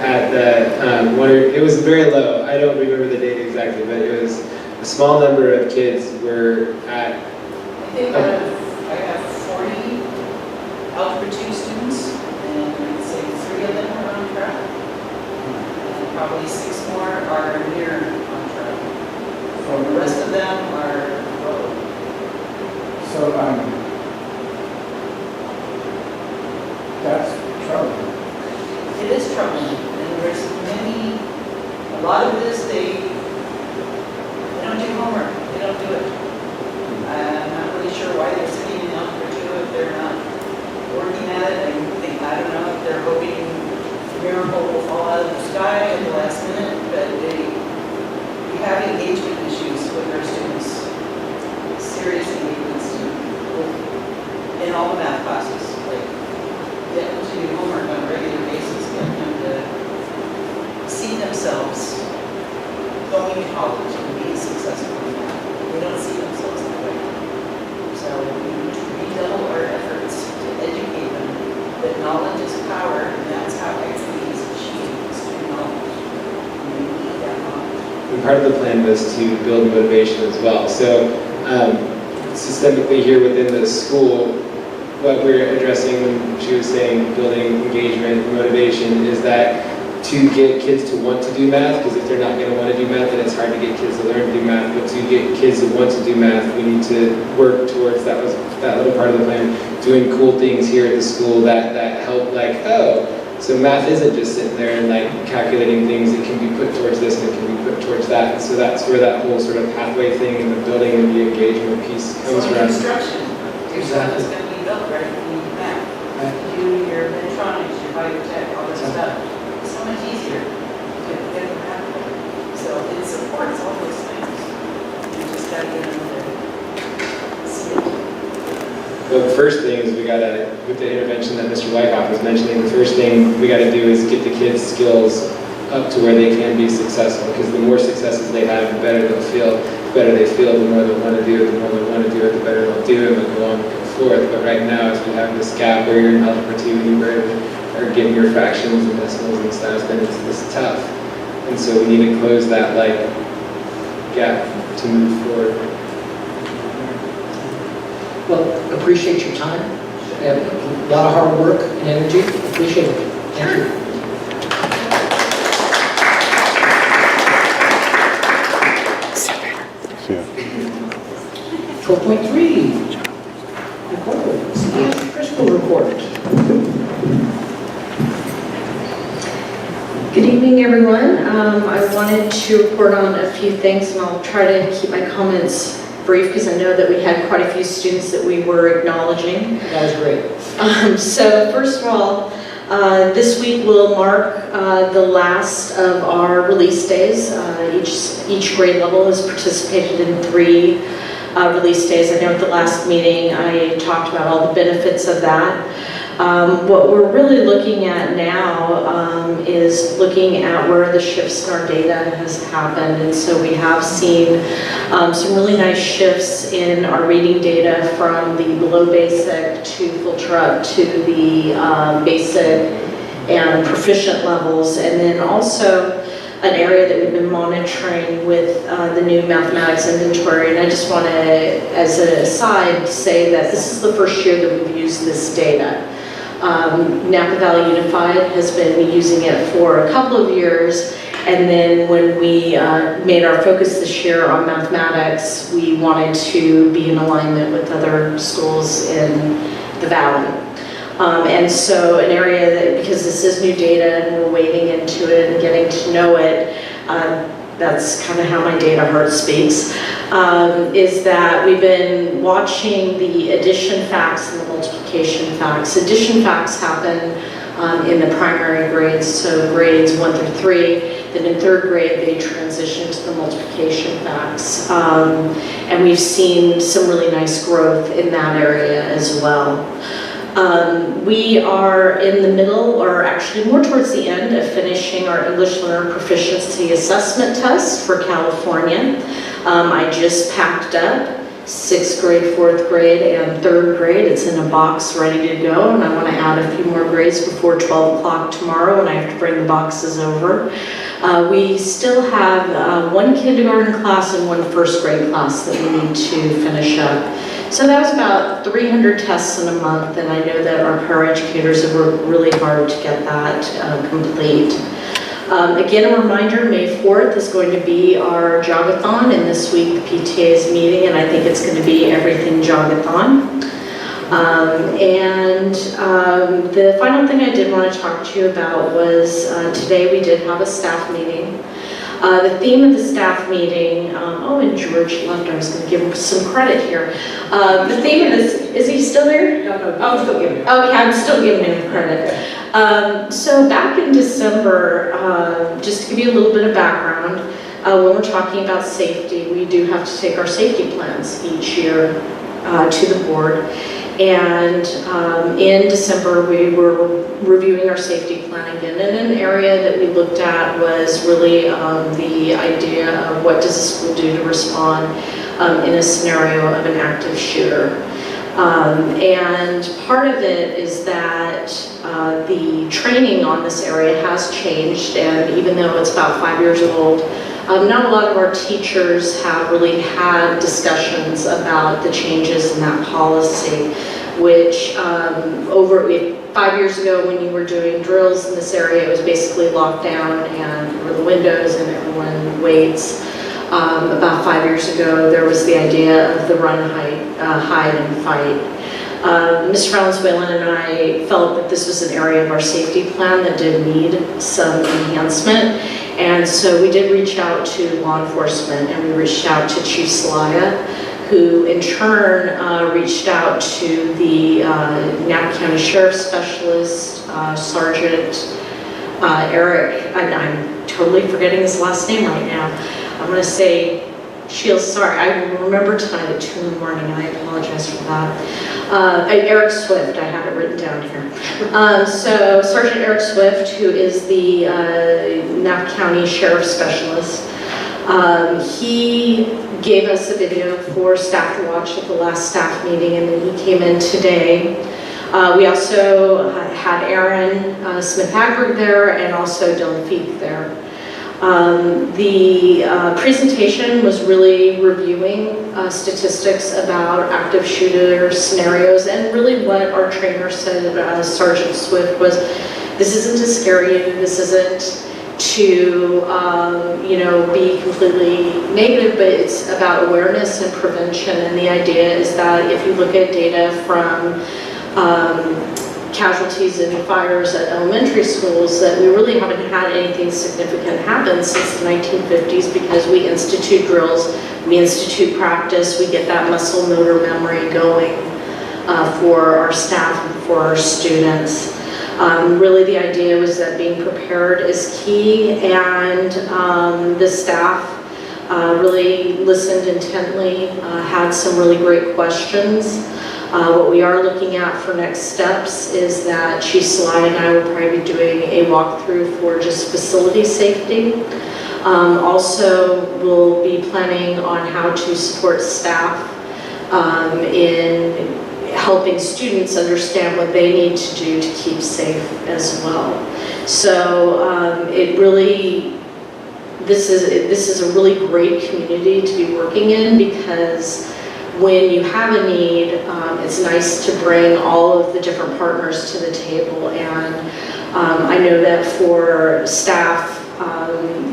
at the, it was very low. I don't remember the date exactly, but it was a small number of kids were at. I think I have 40 Algebra 2 students, and I'd say 3 of them are on track. And probably 6 more are near on track. So The rest of them are low. So that's trouble. It is troubling, and there's a lot of this, they don't do homework, they don't do it. I'm not really sure why they're sitting in Algebra 2 if they're not working at it. I don't know if they're hoping a miracle will fall out of the sky at the last minute, but we have engagement issues with our students, serious engagements in all the math classes. Like, get them to do homework on a regular basis, get them to see themselves going to college and being successful in that. They don't see themselves that way. So we need to redouble our efforts to educate them that knowledge is power, and that's how equity is achieved, is through knowledge. And we need that knowledge. And part of the plan was to build motivation as well. So systemically here within the school, what we're addressing when she was saying building engagement and motivation is that to get kids to want to do math, because if they're not going to want to do math, then it's hard to get kids to learn to do math. But to get kids to want to do math, we need to work towards that little part of the plan, doing cool things here at the school that help, like, oh, so math isn't just sitting there and like calculating things. It can be put towards this and it can be put towards that. And so that's where that whole sort of pathway thing and the building and the engagement piece comes So around. instruction, your stuff is going to be built right in math. You do your electronics, your biotech, all this stuff. It's so much easier to get the math. So it supports all those things. You just got to get them to see it. Well, the first thing is we got to, with the intervention that Mr. Wyckoff was mentioning, the first thing we got to do is get the kids' skills up to where they can be successful. Because the more successes they have, the better they'll feel. The better they feel, the more they'll want to do it. The more they want to do it, the better they'll do it, and go on and go forth. But right now, as we have this gap where you're in Algebra 2 and you are getting your fractions and decimals and stuff, then it's tough. And so we need to close that like gap to move forward. Well, appreciate your time. A lot of hard work and energy. Appreciate it. Thank you. Yeah. 12.3. Crystal report. Good evening, everyone. I wanted to report on a few things, and I'll try to keep my comments brief because I know that we had quite a few students that we were acknowledging. That was great. So first of all, this week will mark the last of our release days. Each grade level has participated in 3 release days. I know at the last meeting I talked about all the benefits of that. What we're really looking at now is looking at where the shifts in our data has happened. And so we have seen some really nice shifts in our reading data from the below basic to filter up to the basic and proficient levels. And then also an area that we've been monitoring with the new mathematics inventory. And I just want to, as an aside, say that this is the first year that we've used this data. Napa Valley Unified has been using it for a couple of years, and then when we made our focus this year on mathematics, we wanted to be in alignment with other schools in the Valley. And so an area that, because this is new data and we're wading into it and getting to know it, that's kind of how my data heart speaks, is that we've been watching the addition facts and the multiplication facts. Addition facts happen in the primary grades, so grades 1 through 3. Then in 3rd grade, they transition to the multiplication facts. And we've seen some really nice growth in that area as well. We are in the middle, or actually more towards the end, of finishing our English Learner Proficiency Assessment test for California. I just packed up 6th grade, 4th grade, and 3rd grade. It's in a box ready to go, and I want to add a few more grades before 12 o'clock tomorrow, and I have to bring the boxes over. We still have 1 kindergarten class and 1 1st grade class that we need to finish up. So that was about 300 tests in a month, and I know that our paraeducators have worked really hard to get that complete. Again, a reminder, May 4th is going to be our Jogathon, and this week the PTA is meeting, and I think it's going to be everything Jogathon. The final thing I did want to talk to you about was today we did have a staff meeting. The theme of the staff meeting, and George left, I was going to give him some credit here. The theme of this, is he still there? No, I'm still giving it. Okay, I'm still giving him credit. So back in December, just to give you a little bit of background, when we're talking about safety, we do have to take our safety plans each year to the board. And in December, we were reviewing our safety plan again, and an area that we looked at was really the idea of what does a school do to respond in a scenario of an active shooter. And part of it is that the training on this area has changed, and even though it's about 5 years old, not a lot of our teachers have really had discussions about the changes in that policy, which over 5 years ago when you were doing drills in this area, it was basically locked down and there were the windows and everyone waits. About 5 years ago, there was the idea of the run, hide, and fight. Mr. Valenzuela and I felt that this was an area of our safety plan that did need some enhancement. And so we did reach out to law enforcement, and we reached out to Chief Celaya, who in turn reached out to the Napa County Sheriff's Specialist, Sergeant Eric, and I'm totally forgetting his last name right now. I'm going to say Shields, sorry, I will remember tonight at 2 in the morning, and I apologize for that. Eric Swift, I have it written down here. So Sergeant Eric Swift, who is the Napa County Sheriff's Specialist, he gave us a video for staff to watch at the last staff meeting, and then he came in today. We also had Aaron Smith-Hagberg there, and also Dylan Feek there. The presentation was really reviewing statistics about active shooter scenarios, and really what our trainer said, Sergeant Swift, was this isn't to scare you, this isn't to be completely negative, but it's about awareness and prevention. And the idea is that if you look at data from casualties and fires at elementary schools, that we really haven't had anything significant happen since the 1950s because we institute drills, we institute practice, we get that muscle motor memory going for our staff and for our students. Really the idea was that being prepared is key, and the staff really listened intently, had some really great questions. What we are looking at for next steps is that Chief Sly and I will probably be doing a walkthrough for just facility safety. Also, we'll be planning on how to support staff in helping students understand what they need to do to keep safe as well. So it really, this is a really great community to be working in, because when you have a need, it's nice to bring all of the different partners to the table. And I know that for staff,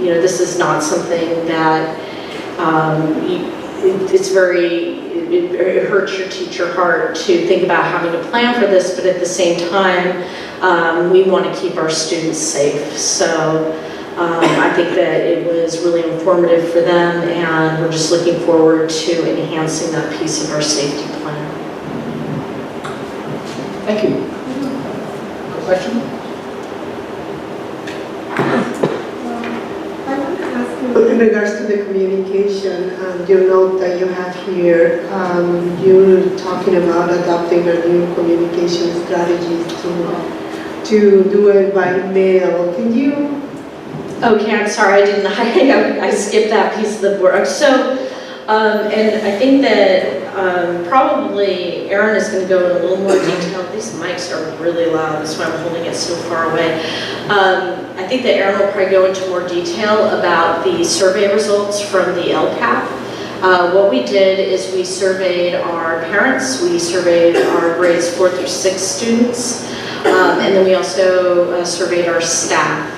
you know, this is not something that it hurts your teacher heart to think about having to plan for this, but at the same time, we want to keep our students safe. So I think that it was really informative for them, and we're just looking forward to enhancing that piece of our safety plan. Thank you. Question? In regards to the communication, your note that you have here, you're talking about adopting a new communication strategies to do it by mail. Can you? Okay, I'm sorry, I skipped that piece of the work. So, and I think that probably Erin is going to go in a little more detail. These mics are really loud, that's why I'm holding it so far away. I think that Erin will probably go into more detail about the survey results from the LCAP. What we did is we surveyed our parents, we surveyed our grades 4 through 6 students, and then we also surveyed our staff.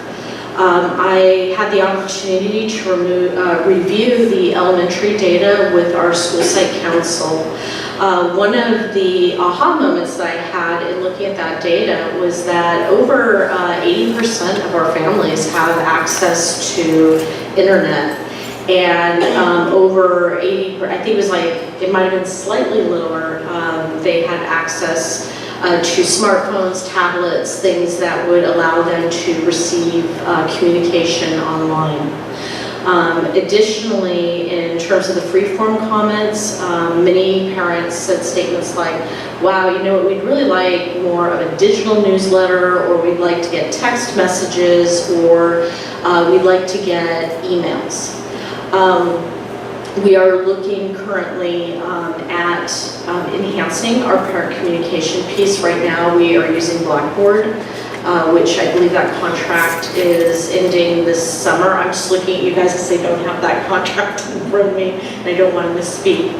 I had the opportunity to review the elementary data with our school site council. One of the aha moments that I had in looking at that data was that over 80% of our families have access to internet. And over 80, I think it was like, it might have been slightly lower, they had access to smartphones, tablets, things that would allow them to receive communication online. Additionally, in terms of the free-form comments, many parents said statements like, wow, you know what, we'd really like more of a digital newsletter, or we'd like to get text messages, or we'd like to get emails. We are looking currently at enhancing our parent communication piece. Right now we are using Blackboard, which I believe that contract is ending this summer. I'm just looking at you guys because I don't have that contract in front of me and I don't want to misspeak.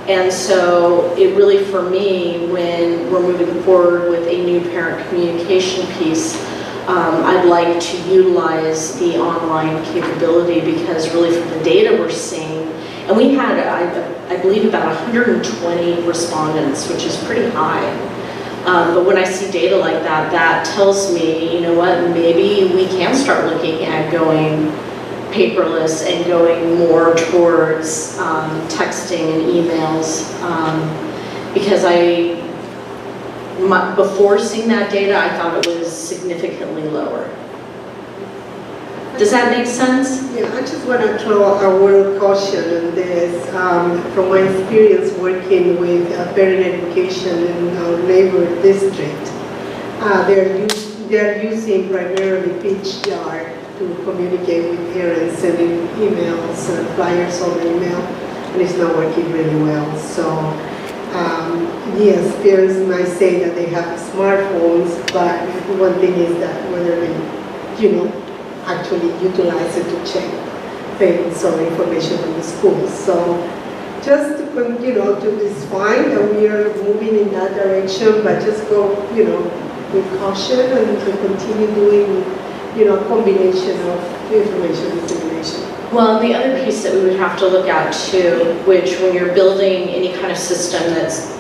And so it really, for me, when we're moving forward with a new parent communication piece, I'd like to utilize the online capability, because really from the data we're seeing, and we had, I believe, about 120 respondents, which is pretty high. But when I see data like that, that tells me, you know what, maybe we can start looking at going paperless and going more towards texting and emails, because before seeing that data, I thought it was significantly lower. Does that make sense? Yeah, I just want to throw a word of caution on this. From my experience working with parent education in our neighbor district, they're using primarily PitchYard to communicate with parents, sending emails and flyers over email, and it's not working really well. So. Yes, parents might say that they have smartphones, but one thing is that whether they, actually utilize it to check things or information from the schools. So just, it's fine that we are moving in that direction, but just go, with caution and to continue doing, a combination of information and simulation. Well, the other piece that we would have to look at too, which when you're building any kind of system that's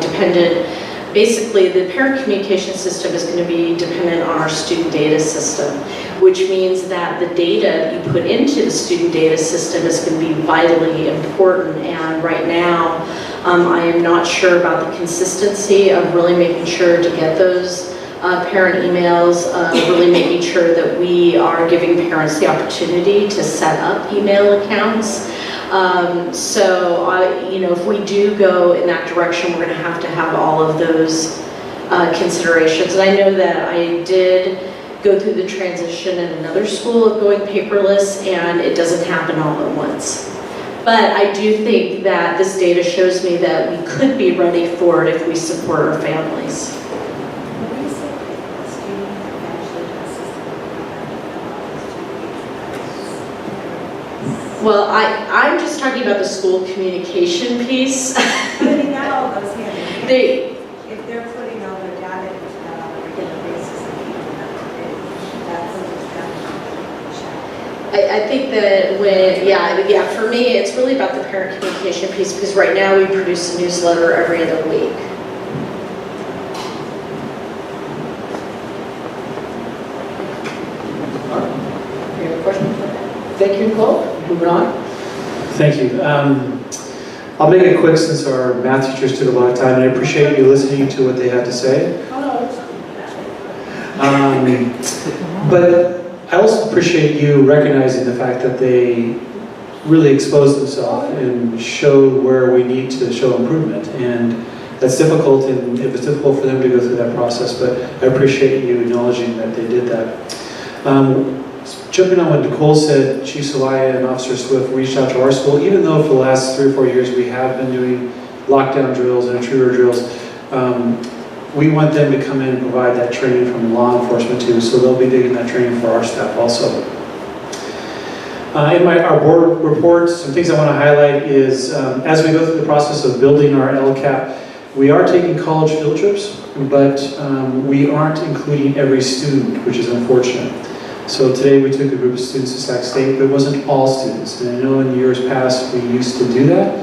dependent basically the parent communication system is going to be dependent on our student data system, which means that the data you put into the student data system is going to be vitally important. And right now, I am not sure about the consistency of really making sure to get those parent emails, really making sure that we are giving parents the opportunity to set up email accounts. If we do go in that direction, we're going to have all of those considerations. And I know that I did go through the transition in another school of going paperless, and it doesn't happen all at once. But I do think that this data shows me that we could be ready for it if we support our families. Well, I'm just talking about the school communication piece. I mean, that all goes hand in hand. If they're putting all their data into that on a regular basis and keeping it up to date, that's understandable. I think that for me, it's really about the parent communication piece, because right now we produce a newsletter every other week. Any other questions? Thank you, Nicole. Moving on. Thank you. I'll make it quick since our math teachers took a lot of time, and I appreciate you listening to what they had to say. But I also appreciate you recognizing the fact that they really exposed themselves and showed where we need to show improvement. And that's difficult, and it was difficult for them to go through that process, but I appreciate you acknowledging that they did that. Jumping on what Nicole said, Chief Celaya and Officer Swift reached out to our school, even though for the last 3 or 4 years we have been doing lockdown drills and intruder drills. We want them to come in and provide that training from law enforcement too, so they'll be doing that training for our staff also. In our board report, some things I want to highlight is as we go through the process of building our LCAP, we are taking college field trips, but we aren't including every student, which is unfortunate. So today we took a group of students to Sac State, but it wasn't all students. And I know in years past we used to do that.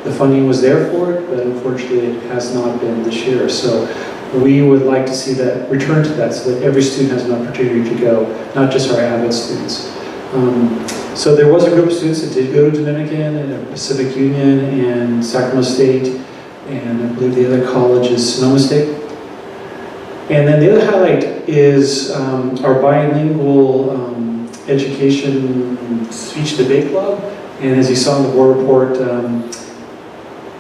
The funding was there for it, but unfortunately it has not been this year. So we would like to see that return to that, so that every student has an opportunity to go, not just our avid students. So there was a group of students that did go to Dominican and Pacific Union and Sacramento State, and I believe the other college is Sonoma State. And then the other highlight is our bilingual education speech debate club. And as you saw in the board report,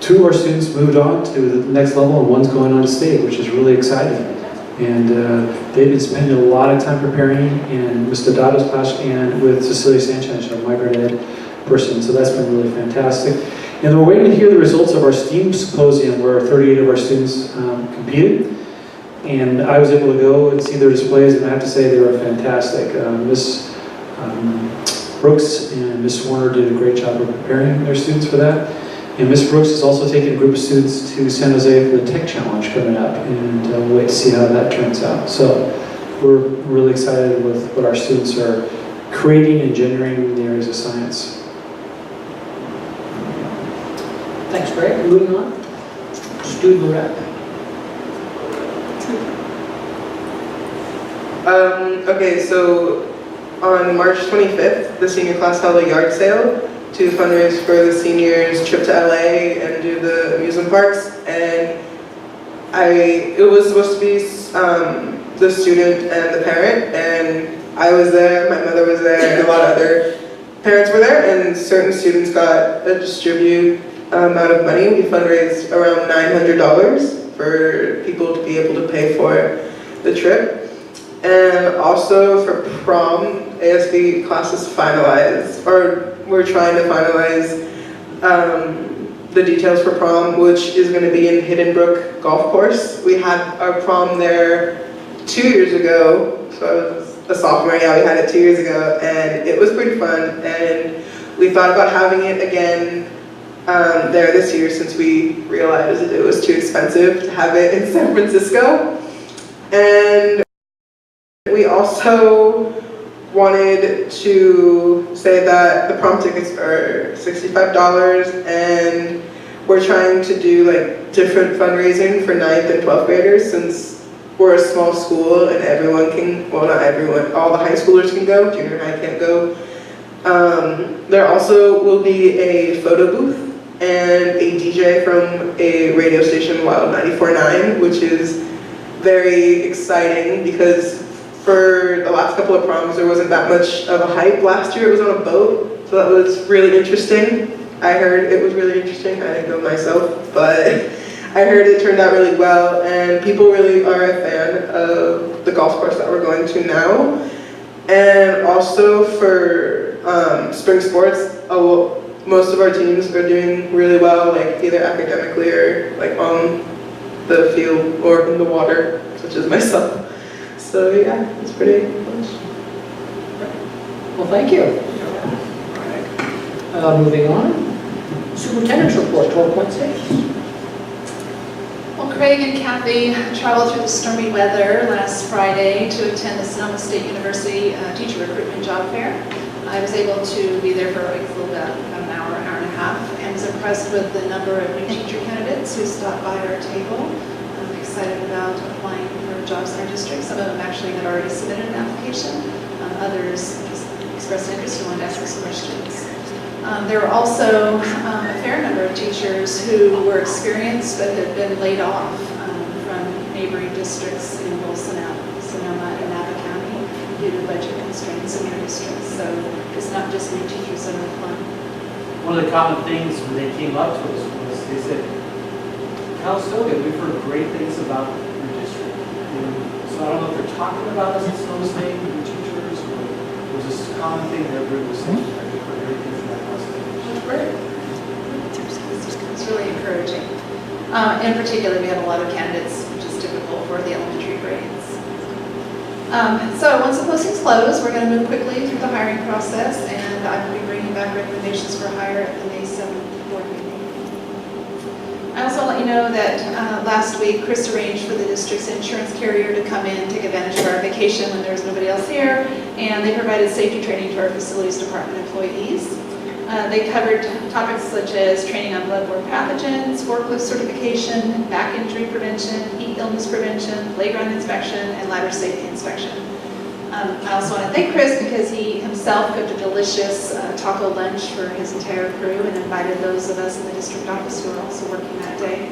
2 of our students moved on to the next level, and one's going on to state, which is really exciting. And they've been spending a lot of time preparing in Mr. Dado's class and with Cecilia Sanchez, our migrant ed person. So that's been really fantastic. And we're waiting to hear the results of our STEAM symposium, where 38 of our students competed. And I was able to go and see their displays, and I have to say they were fantastic. Miss Brooks and Miss Warner did a great job of preparing their students for that. And Miss Brooks is also taking a group of students to San Jose for the Tech Challenge coming up, and we'll wait to see how that turns out. So we're really excited with what our students are creating and generating in the areas of science. Thanks, Greg. Moving on. Student rep. Okay, so on March 25th, the senior class held a yard sale to fundraise for the seniors' trip to LA and do the amusement parks. And it was supposed to be the student and the parent, and I was there, my mother was there, and a lot of other parents were there, and certain students got a distributed amount of money. We fundraised around $900 for people to be able to pay for the trip. And also for prom, ASB classes finalized, or we're trying to finalize the details for prom, which is going to be in Hidden Brook Golf Course. We had our prom there 2 years ago, so I was a sophomore, yeah, we had it 2 years ago, and it was pretty fun, and we thought about having it again there this year, since we realized that it was too expensive to have it in San Francisco. And we also wanted to say that the prom tickets are $65, and we're trying to do like different fundraising for 9th and 12th graders since we're a small school and everyone can, well not everyone, all the high schoolers can go, junior high can't go. There also will be a photo booth and a DJ from a radio station, Wild 94.9, which is very exciting because for the last couple of proms there wasn't that much of a hype. Last year it was on a boat, so that was really interesting. I heard it was really interesting. I didn't go myself, but I heard it turned out really well, and people really are a fan of the golf course that we're going to now. And also for spring sports, most of our teams are doing really well, like either academically or like on the field or in the water, such as myself. So yeah, it's pretty much. Well, thank you. Moving on. Superintendent's report, 12.6. Well, Craig and Kathy traveled through the stormy weather last Friday to attend the Sonoma State University Teacher Recruitment Job Fair. I was able to be there for about an hour and a half, and was impressed with the number of new teacher candidates who stopped by our table. I'm excited about applying for jobs in our district. Some of them actually had already submitted an application. Others just expressed interest and wanted to ask us questions. There were also a fair number of teachers who were experienced but had been laid off from neighboring districts in both Sonoma and Napa County due to budget constraints in their districts. So it's not just new teachers that are applying. One of the common things when they came up to us was they said, Calistoga, we've heard great things about your district. So I don't know if they're talking about us in Sonoma State, your teachers, or was this a common thing that everybody was saying? I think we're great things about Calistoga. It's really encouraging. In particular, we had a lot of candidates, which is typical for the elementary grades. So once the postings close, we're going to move quickly through the hiring process, and I will be bringing back recommendations for hire at the May 7th board meeting. I also want to let you know that last week, Chris arranged for the district's insurance carrier to come in, take advantage of our vacation when there was nobody else here, and they provided safety training to our facilities department employees. They covered topics such as training on bloodborne pathogens, forklift certification, back injury prevention, heat illness prevention, playground inspection, and ladder safety inspection. I also want to thank Chris because he himself cooked a delicious taco lunch for his entire crew and invited those of us in the district office who were also working that day.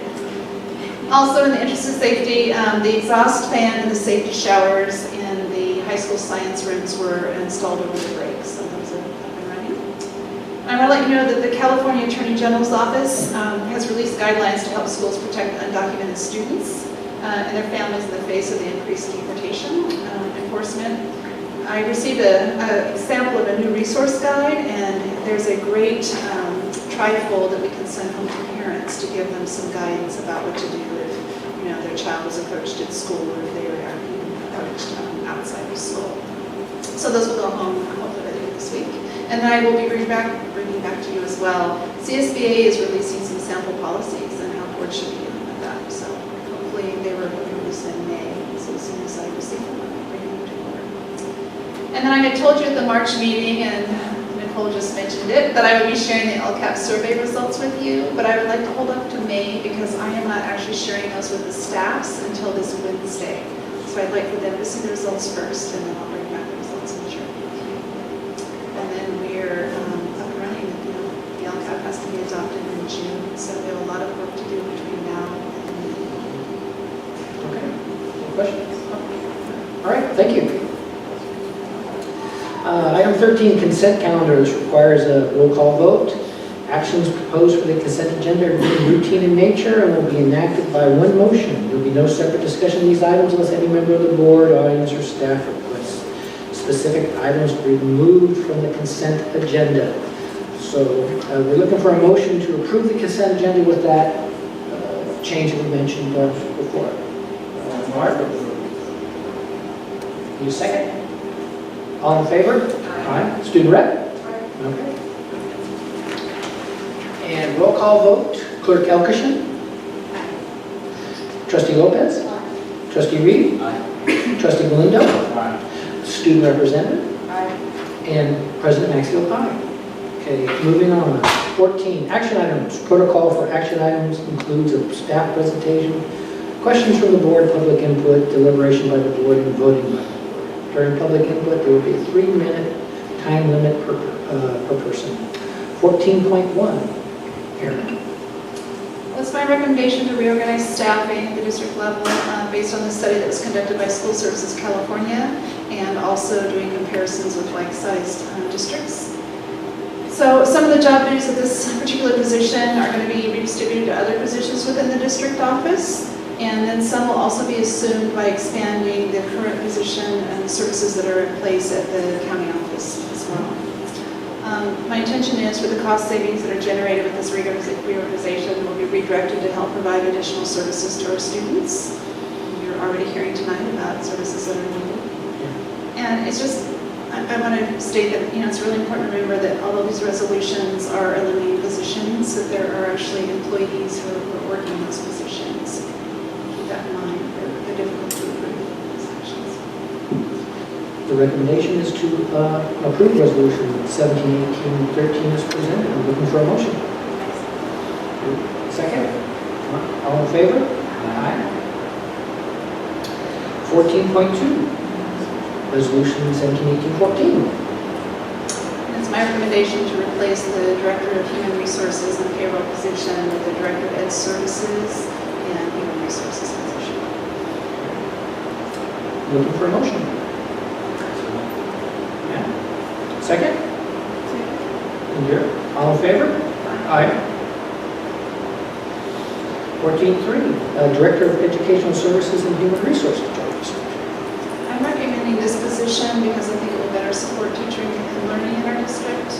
Also, in the interest of safety, the exhaust fan and the safety showers in the high school science rooms were installed over the break, so those are up and running. I want to let you know that the California Attorney General's Office has released guidelines to help schools protect undocumented students and their families in the face of the increased deportation enforcement. I received a sample of a new resource guide, and there's a great trifold that we can send home to parents to give them some guidance about what to do if their child was approached at school or if they were being approached outside of school. So those will go home hopefully by the end of this week. And then I will be bringing back to you as well. CSBA is releasing some sample policies and how boards should be dealing with that. So hopefully they were released in May. So as soon as I receive them, I'll bring them to board. And then I had told you at the March meeting, and Nicole just mentioned it, that I would be sharing the LCAP survey results with you, but I would like to hold up to May because I am not actually sharing those with the staffs until this Wednesday. So I'd like for them to see the results first, and then I'll bring back the results and share with you. And then we're up and running. The LCAP has to be adopted in June, so we have a lot of work to do between now and May. Okay. Any questions? All right, thank you. Item 13, consent calendars, requires a roll call vote. Actions proposed for the consent agenda are deemed routine in nature and will be enacted by one motion. There will be no separate discussion of these items unless any member of the board, audience, or staff requests specific items to be removed from the consent agenda. So we're looking for a motion to approve the consent agenda with that change that we mentioned before. Mark? Need a second? All in favor? Aye. Student rep? Okay. And roll call vote, Clerk Elkishan? Trustee Lopez? Trustee Reed? Trustee Galindo? Student representative? And President Maxfield, aye. Okay, moving on. 14, action items. Protocol for action items includes a staff presentation, questions from the board, public input, deliberation by the board, and voting by the board. During public input, there will be a 3-minute time limit per person. 14.1, Erin. Well, it's my recommendation to reorganize staffing at the district level based on the study that was conducted by School Services California and also doing comparisons with like-sized districts. So some of the job duties of this particular position are going to be redistributed to other positions within the district office, and then some will also be assumed by expanding the current position and the services that are in place at the county office as well. My intention is for the cost savings that are generated with this reorganization will be redirected to help provide additional services to our students. You're already hearing tonight about services that are needed. And it's just, I want to state that, it's really important to remember that although these resolutions are eliminating positions, that there are actually employees who are working in those positions. Keep that in mind. They're difficult to approve these actions. The recommendation is to approve resolution 171813 as presented. I'm looking for a motion. Second? All in favor? Aye. 14.2. Resolution 171814. It's my recommendation to replace the Director of Human Resources and Payroll position with the Director of Ed Services and Human Resources position. Looking for a motion. Yeah. Second? Indira? All in favor? Aye. 14.3. Director of Educational Services and Human Resources. I'm recommending this position because I think it will better support teaching and learning in our district.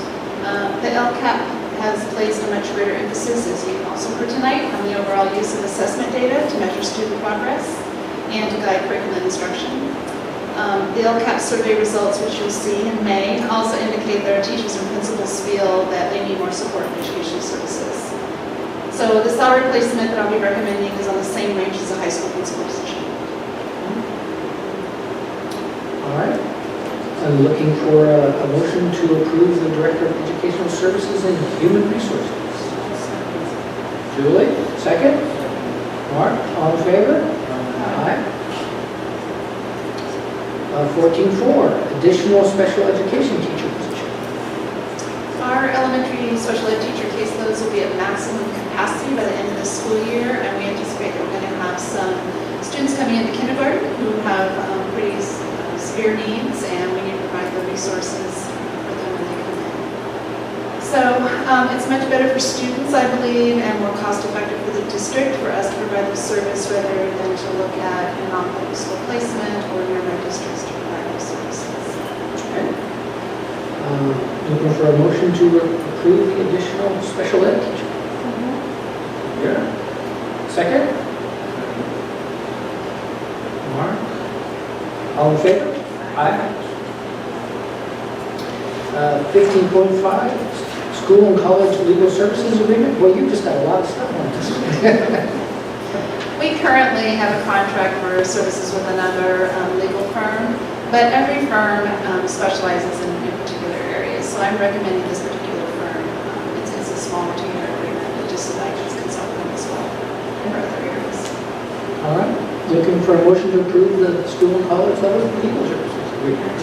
The LCAP has placed a much greater emphasis, as you also heard tonight, on the overall use of assessment data to measure student progress and to guide curriculum instruction. The LCAP survey results, which you'll see in May, also indicate that our teachers and principals feel that they need more support in educational services. So the salary placement that I'll be recommending is on the same range as a high school principal position. All right. I'm looking for a motion to approve the Director of Educational Services and Human Resources. Julie, second. Mark, all in favor? Aye. 14.4, additional special education teacher position. Our elementary special ed teacher caseloads will be at maximum capacity by the end of the school year, and we anticipate that we're going to have some students coming into kindergarten who have pretty severe needs, and we need to provide the resources for them when they come in. So it's much better for students, I believe, and more cost-effective for the district for us to provide the service rather than to look at a non-public school placement or nearby districts to provide those services. Okay. Looking for a motion to approve the additional special ed teacher. Yeah. Second? Mark? All in favor? Aye. 15.5, school and college legal services agreement. Well, you just got a lot of stuff on this. We currently have a contract for services with another legal firm, but every firm specializes in particular areas. So I'm recommending this particular firm. It's a small retainer agreement, but just so that I can consult them as well in other areas. All right. Looking for a motion to approve the school and college level legal services agreement.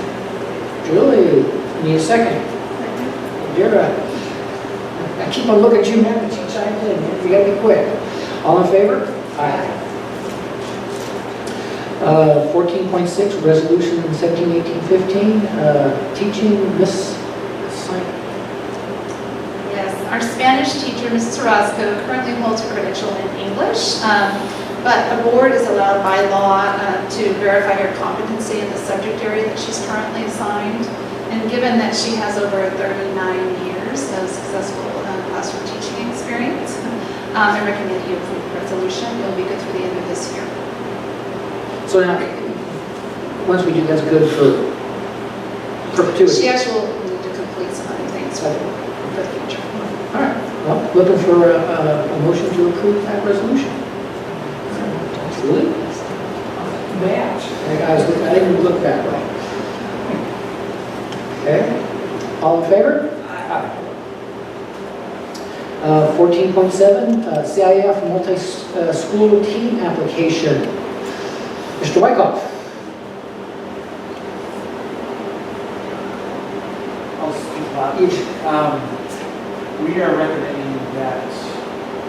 Julie, need a second? Deirdre? I keep on looking at you, man, but you chimed in. You gotta be quick. All in favor? Aye. 14.6, resolution 171815, teaching Miss Simon. Yes, our Spanish teacher, Mrs. Orozco, currently holds her credential in English, but the board is allowed by law to verify her competency in the subject area that she's currently assigned. And given that she has over 39 years of successful classroom teaching experience, I recommend you approve the resolution. It'll be good through the end of this year. So now, once we do, that's good for perpetuity. She actually will need to complete some other things for the future. All right. Well, looking for a motion to approve that resolution. Julie? I didn't look that way. Okay. All in favor? Aye. 14.7, CIF multi-school team application. Mr. Wykoff. I'll speak loud. We are recommending that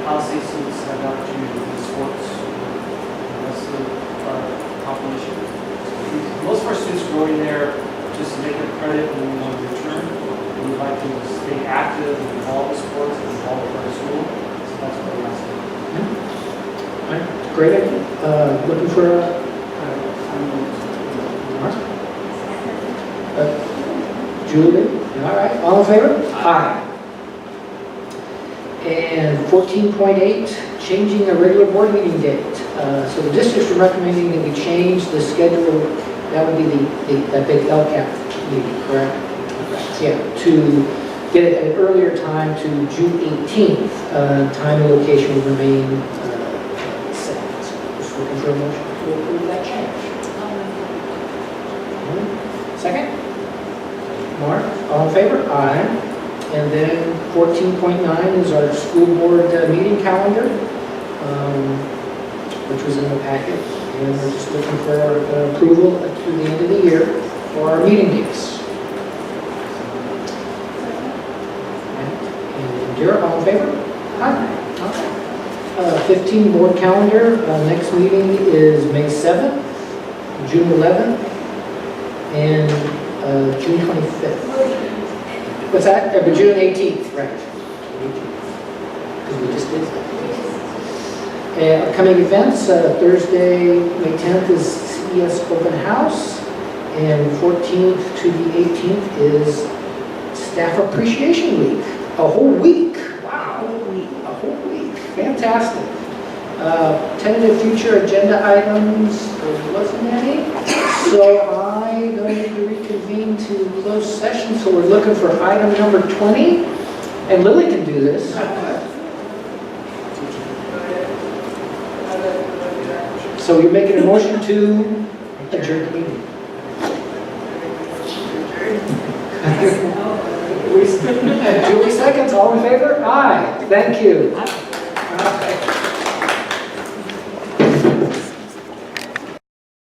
Palisade students have the opportunity to play sports with the rest of our population. Most of our students go in there just to make a credit and we want to return. We would like to stay active and involved in sports and involved with our school. So that's what we're asking. All right, great idea. Looking for Julie? All right, all in favor? Aye. And 14.8, changing a regular board meeting date. So the district's recommending that we change the schedule, that would be that big LCAP meeting, correct? Yeah, to get it at an earlier time to June 18th. Time and location will remain set. So just looking for a motion to approve that change. Second? Mark, all in favor? Aye. And then 14.9 is our school board meeting calendar, which was in the packet. And we're just looking for approval through the end of the year for our meeting dates. And Dara, all in favor? Aye. 15 board calendar. Next meeting is May 7th, June 11th, and June 25th. What's that? June 18th, right. Because we just did that. Upcoming events, Thursday, May 10th is CES Open House, and 14th to the 18th is Staff Appreciation Week. A whole week. Wow. A whole week. Fantastic. Tentative future agenda items, there wasn't any. So I'm going to reconvene to closed session. So we're looking for item number 20. And Lily can do this. So you're making a motion to adjourn the meeting. Julie seconds, all in favor? Aye. Thank you.